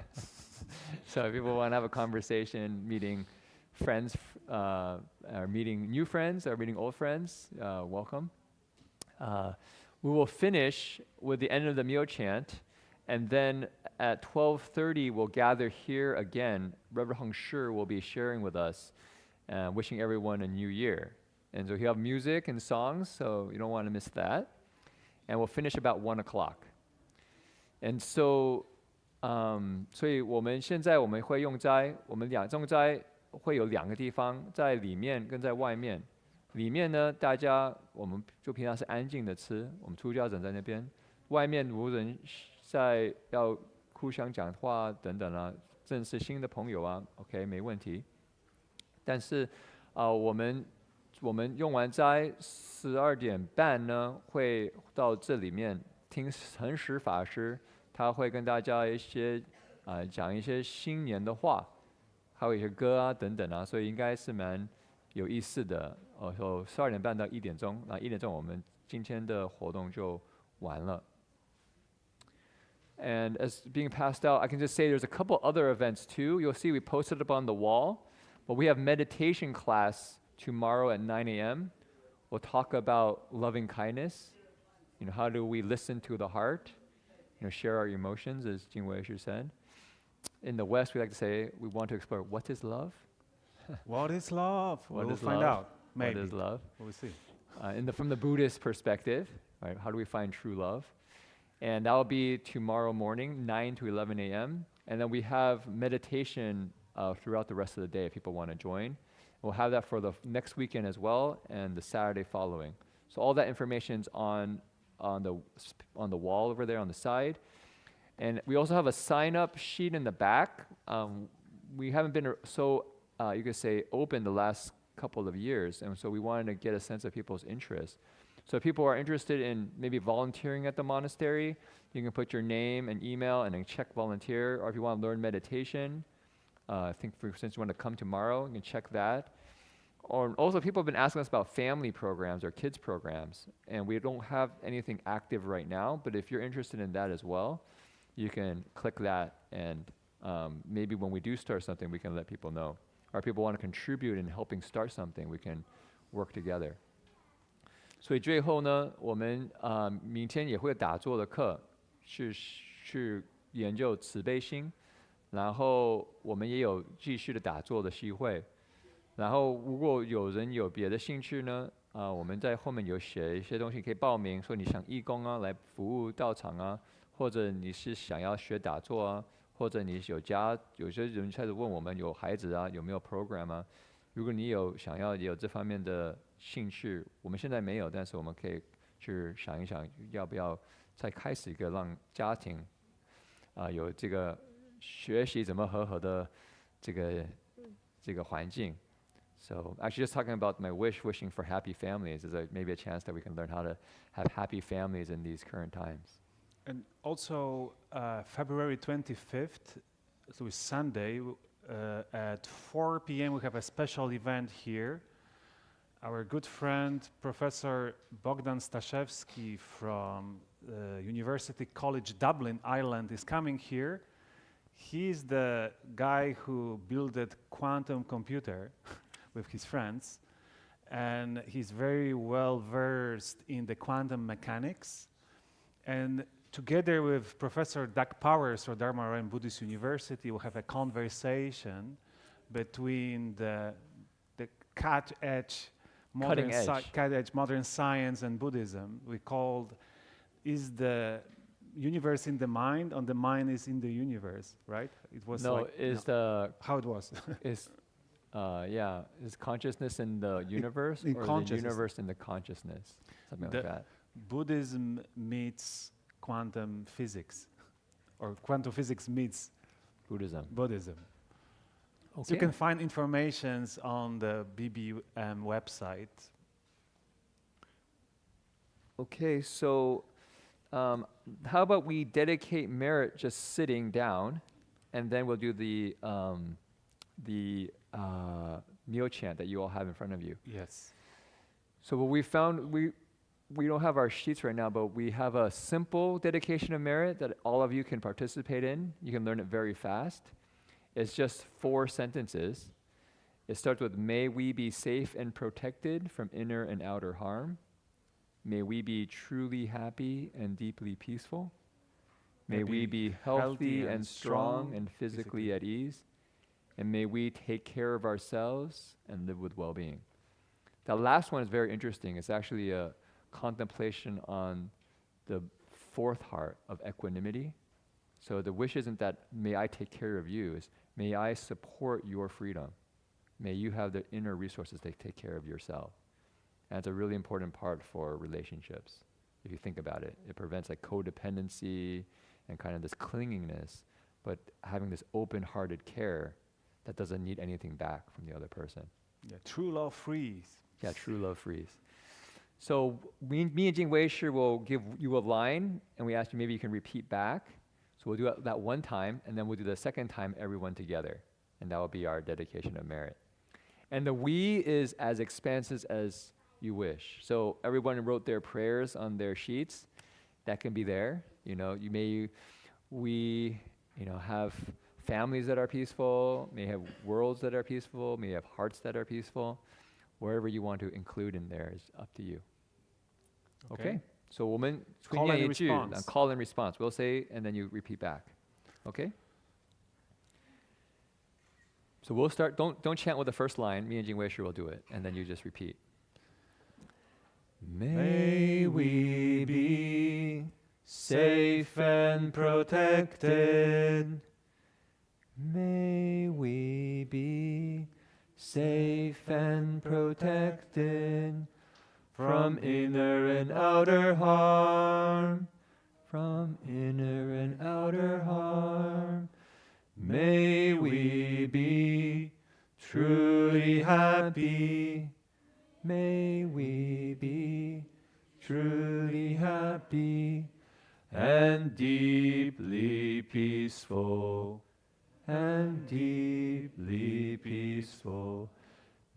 So if people want to have a conversation, meeting friends, or meeting new friends, or meeting old friends, welcome. We will finish with the end of the meal chant, and then at 12:30 we'll gather here again. Reverend Heng Shi will be sharing with us, wishing everyone a new year. And so he'll have music and songs, so you don't want to miss that. And we'll finish about 1 o'clock. And so, 所以我们现在我们会用斋，我们用斋会有2个地方，在里面跟在外面。里面呢，大家我们就平常是安静的吃，我们出家人在那边。外面无人在要互相讲话等等啊，认识新的朋友啊 ，OK 没问题。但是我们用完斋12点半呢，会到这里面听恒实法师，他会跟大家讲一些新年的话，还有一些歌啊等等啊，所以应该是蛮有意思的。so 12点半到1点钟，那1点钟我们今天的活动就完了。And as being passed out, I can just say there's a couple other events too. You'll see we posted up on the wall, but we have meditation class tomorrow at 9 a.m. We'll talk about loving kindness. You know, how do we listen to the heart? You know, share our emotions, as Jing Wei Shi said. In the West, we like to say we want to explore what is love. What is love? What We'll is find love? out. Maybe. What is love? We'll see. From the Buddhist perspective, right? How do we find true love? And that will be tomorrow morning, 9 to 11 a.m. And then we have meditation throughout the rest of the day if people want to join. We'll have that for the next weekend as well and the Saturday following. So all that information's on the wall over there on the side. And we also have a sign-up sheet in the back. We haven't been so, you could say, open the last couple of years, and so we wanted to get a sense of people's interest. So if people are interested in maybe volunteering at the monastery, you can put your name and email and then check volunteer. Or if you want to learn meditation, I think for instance you want to come tomorrow, you can check that. Or also people have been asking us about family programs or kids programs, and we don't have anything active right now, but if you're interested in that as well, you can click that, and maybe when we do start something, we can let people know. Or if people want to contribute in helping start something, we can work together. 所以最后呢，我们明天也会打坐的课，是研究慈悲心，然后我们也有继续的打坐的机会。然后如果有人有别的兴趣呢，我们在后面有写一些东西可以报名，说你想义工啊，来服务道场啊，或者你是想要学打坐啊，或者你有些人开始问我们有孩子啊，有没有 program 啊？如果你想要有这方面的兴趣，我们现在没有，但是我们可以去想一想，要不要再开始一个让家庭有这个学习怎么和合的这个环境。So actually just talking about my wishing for happy families is maybe a chance that we can learn how to have happy families in these current times. And also February 25th, so it's Sunday, at 4 p.m. we have a special event here. Our good friend, Professor Bogdan Staszewski from University College Dublin, Ireland, is coming here. He's the guy who built a quantum computer with his friends, and he's very well versed in the quantum mechanics. And together with Professor Doug Powers from Dharma Ryan Buddhist University, we'll have a conversation between the cutting-edge modern science and Buddhism. We called, is the universe in the mind, or the mind is in the universe, right? It was how it was. Is consciousness in the universe, or the universe in the consciousness? Something like that. Buddhism meets quantum physics, or quantum physics meets Buddhism. Okay. So you can find information on the BBM website. Okay, so how about we dedicate merit just sitting down, and then we'll do the meal chant that you all have in front of you. Yes. So what we found, we don't have our sheets right now, but we have a simple dedication of merit that all of you can participate in. You can learn it very fast. It's just 4 sentences. It starts with, may we be safe and protected from inner and outer harm. May we be truly happy and deeply peaceful. May we be healthy and strong and physically at ease. And may we take care of ourselves and live with well-being. The last one is very interesting. It's actually a contemplation on the 4th heart of equanimity. So the wish isn't that may I take care of you, is may I support your freedom. May you have the inner resources to take care of yourself. And it's a really important part for relationships. If you think about it, it prevents like codependency and kind of this clingingness, but having this open-hearted care that doesn't need anything back from the other person. Yeah, true love frees. Yeah, true love frees. So me and Jing Wei Shi will give you a line, and we ask you maybe you can repeat back. So we'll do it that one time, and then we'll do the second time everyone together. And that will be our dedication of merit. And the we is as expansive as you wish. So everyone wrote their prayers on their sheets. That can be there. We have families that are peaceful, may have worlds that are peaceful, may have hearts that are peaceful. Wherever you want to include in there is up to you. Okay? So 我们 call and response. Call and response. We'll say, and then you repeat back. Okay? So we'll start, don't chant with the first line. Me and Jing Wei Shi will do it, and then you just repeat. May we be safe and protected. May we be safe and protected from inner and outer harm, from inner and outer harm. May we be truly happy. May we be truly happy and deeply peaceful, and deeply peaceful.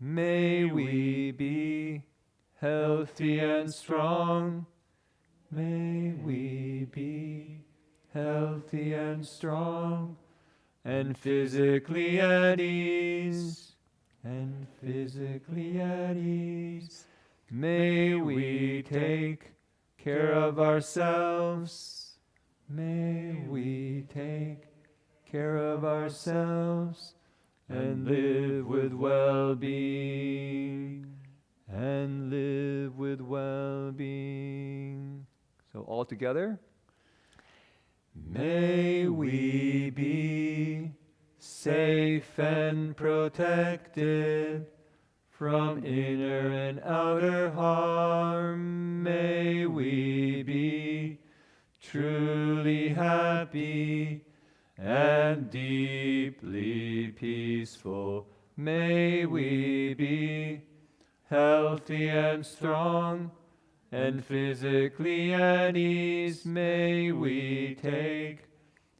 May we be healthy and strong. May we be healthy and strong, and physically at ease, and physically at ease. May we take care of ourselves. May we take care of ourselves and live with well-being, and live with well-being. So all together. May we be safe and protected from inner and outer harm. May we be truly happy and deeply peaceful. May we be healthy and strong and physically at ease. May we take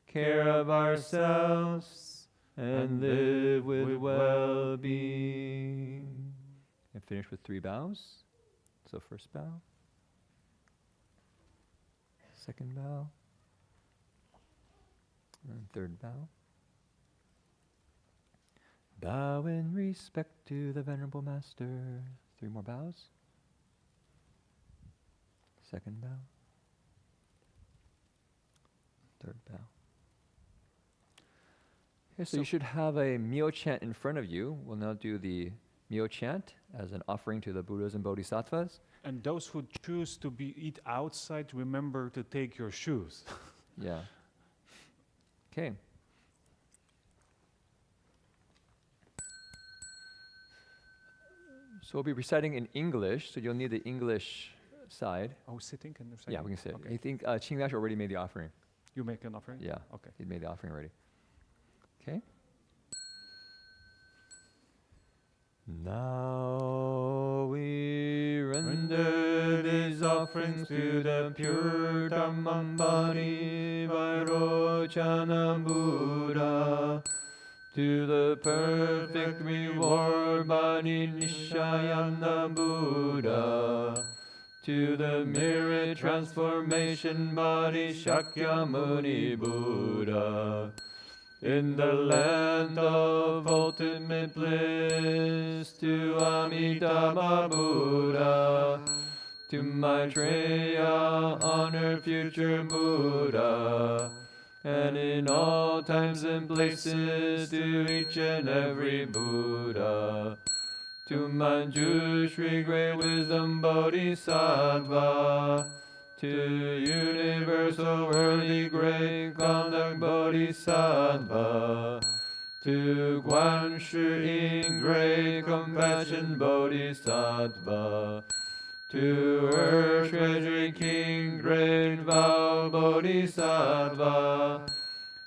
care of ourselves and live with well-being. And finish with 3 bows. So first bow, second bow, and third bow. Bow in respect to the Venerable Master. 3 more bows. Second bow. Third bow. Okay, so you should have a Myo chant in front of you. We'll now do the Myo chant as an offering to the Buddhas and Bodhisattvas. And those who choose to eat outside, remember to take your shoes. Yeah. Okay. So we'll be reciting in English, so you'll need the English side. Oh, sitting and reciting? Yeah, we can sit. Okay. I think Qinglash already made the offering. You make an offering? Yeah. Okay. He made the offering already. Okay. Now we render these offerings to the pure Dhammambari Vairochana Buddha, to the perfect reward body Nishayana Buddha, to the merit transformation body Shakyamuni Buddha, in the land of ultimate bliss, to Amitabha Buddha, to Maitreya, honored future Buddha, and in all times and places to each and every Buddha, to Manjushri, great wisdom Bodhisattva, to universal worthy great conduct Bodhisattva, to Guan Shi, great compassion Bodhisattva, to Earth Treasury King, great vow Bodhisattva,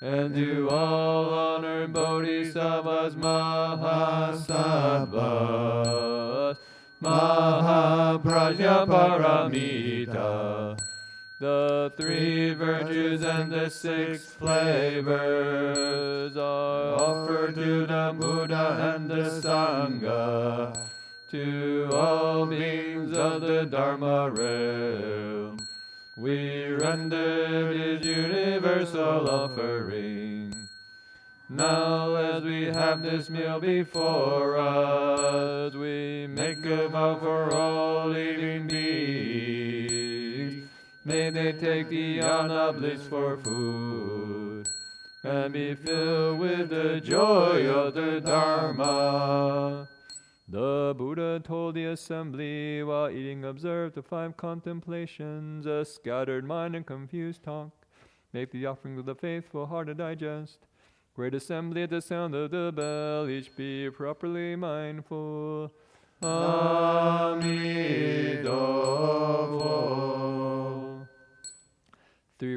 and to all honored Bodhisattvas, Mahasattvas, Mahaprajnaparamita, the 3 virtues and the 6 flavors are offered to the Buddha and the Sangha, to all beings of the Dharma realm. We render this universal offering. Now as we have this meal before us, we make a vow for all living beings. May they take the Anna bliss for food, and be filled with the joy of the Dharma. The Buddha told the assembly while eating, observe the 5 contemplations, a scattered mind and confused talk. Make the offering of the faithful heart to digest. Great assembly at the sound of the bell, each be properly mindful. Amidofo. 3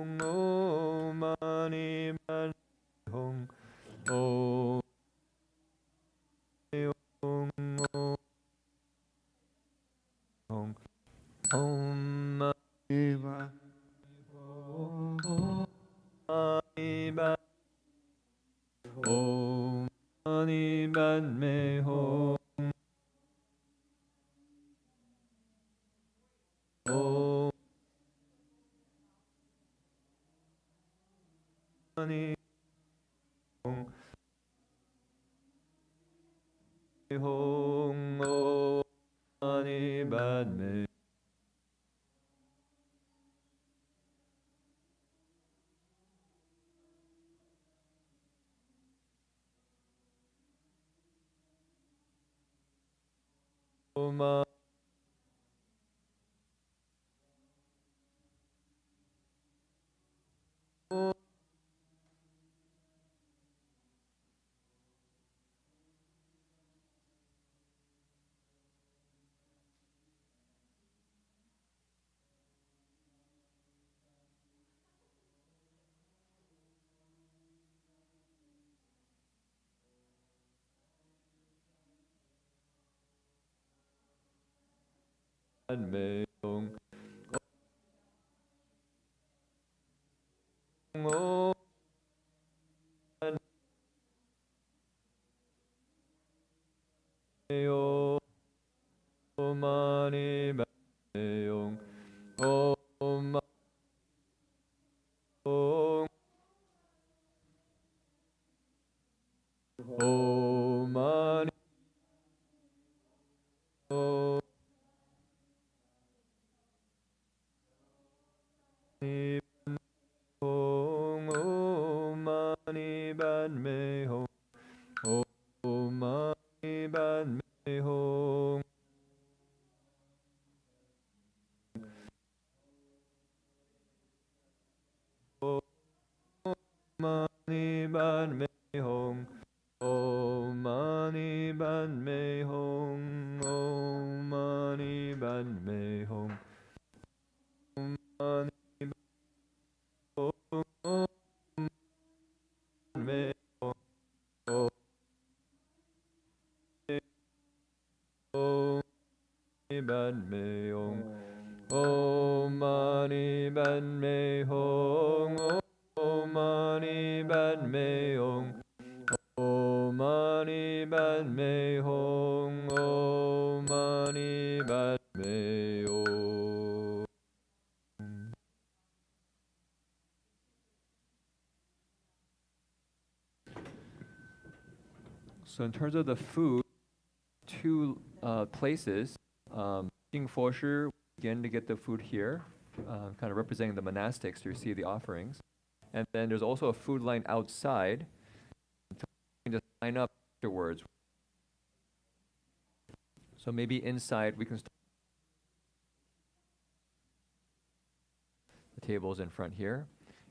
Om Eva. Mani Padme Om Mani Padme Hum Om Mani Hum Hum Om Mani Padme Om Padme Hum Om Padme Om Mani Padme Hum Om Om Om Mani Om Om Mani Padme Hum Om Mani Padme Hum Mani Padme Hum Om Mani Padme Hum Om Mani Padme Hum Om Mani Padme Hum Om Padme Hum Om Mani Padme Hum Om Mani Padme Hum Om Mani Padme Hum Om Mani Padme Hum. So in terms of the food, two places, Jing Fosher, begin to get the food here, kind of representing the monastics to receive the offerings. And then there's also a food line outside. So you can just line up afterwards. So maybe inside we can start the tables in front here,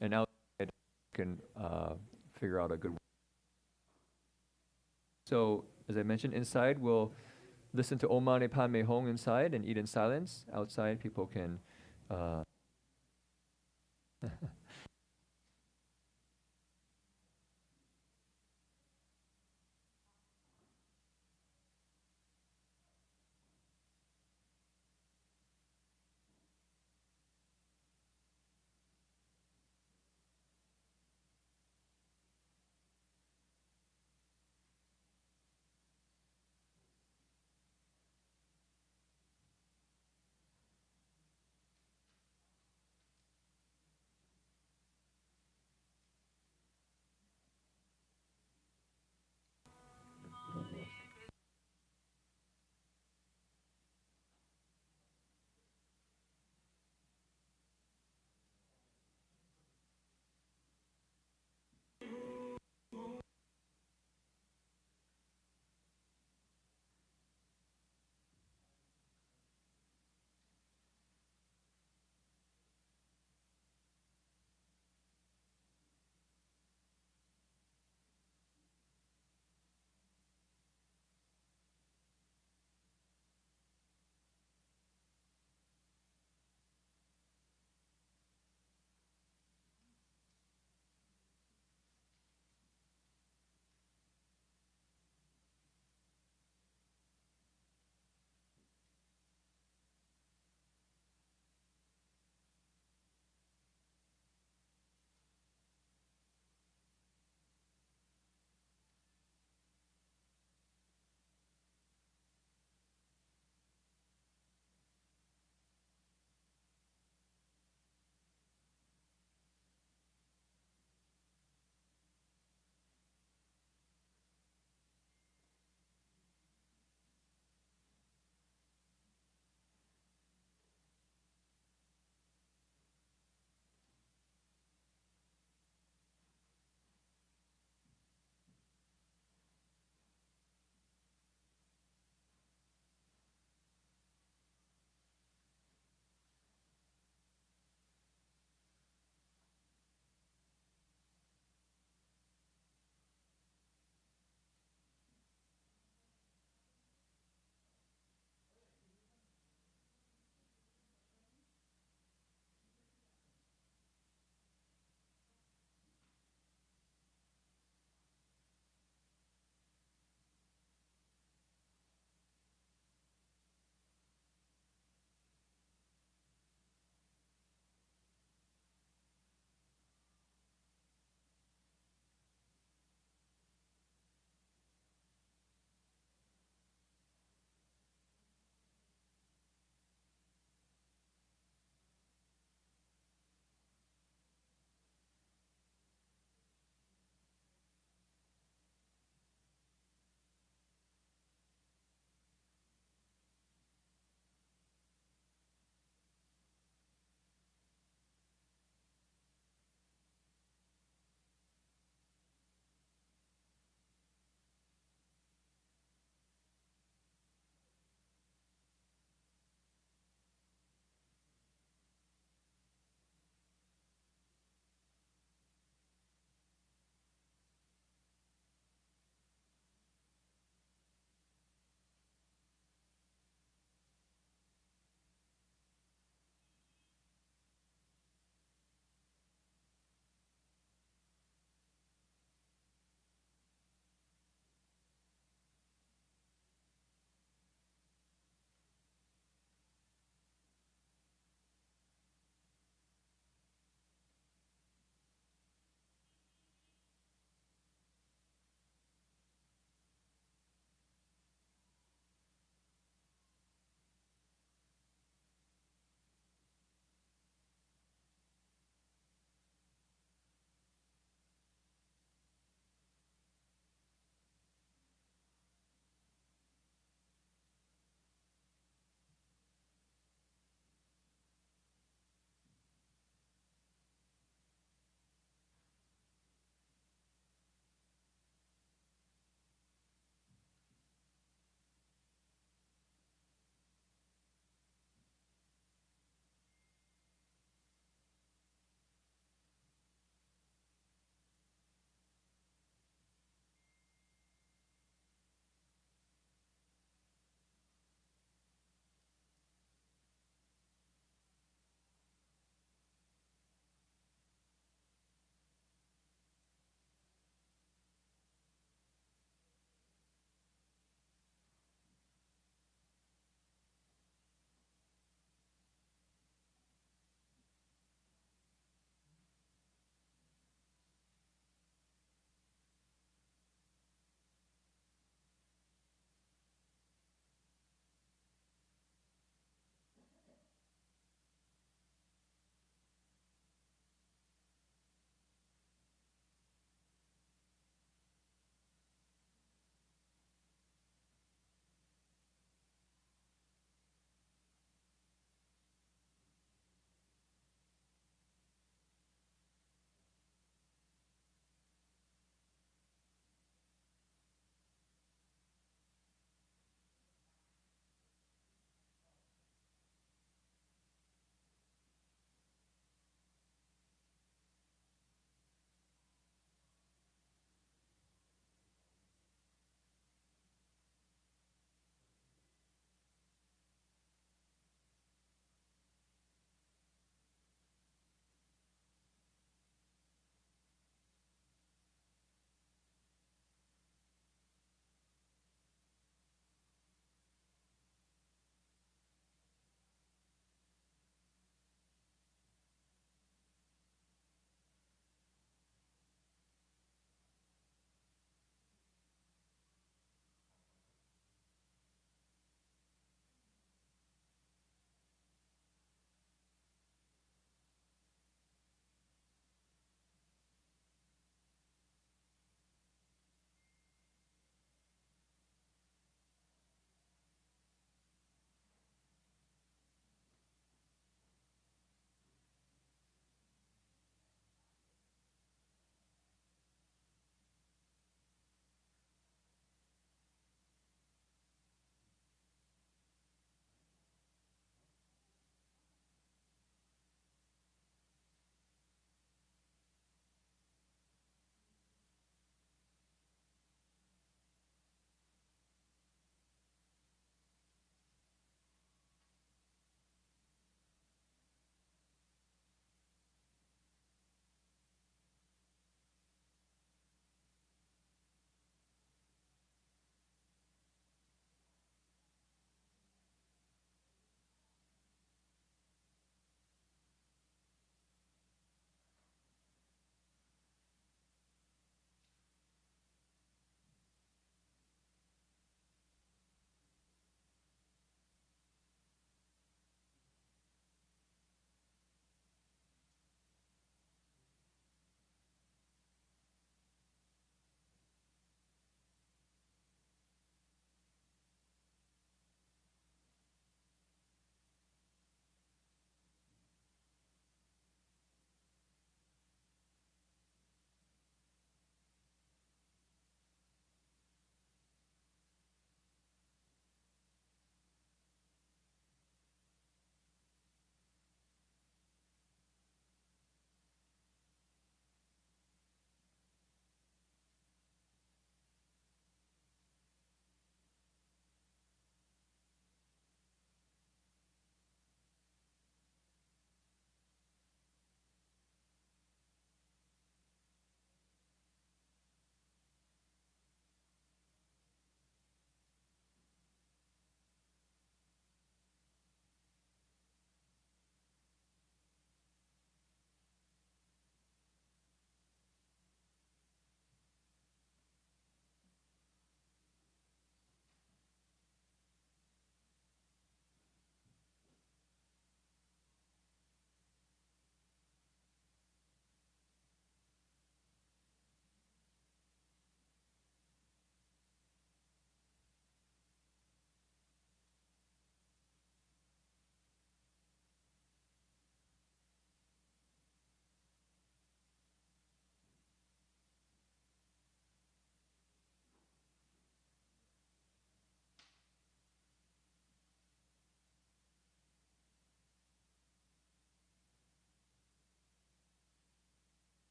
and outside we can figure out a good. So as I mentioned, inside we'll listen to Om Mani Padme Hum inside and eat in silence. Outside people can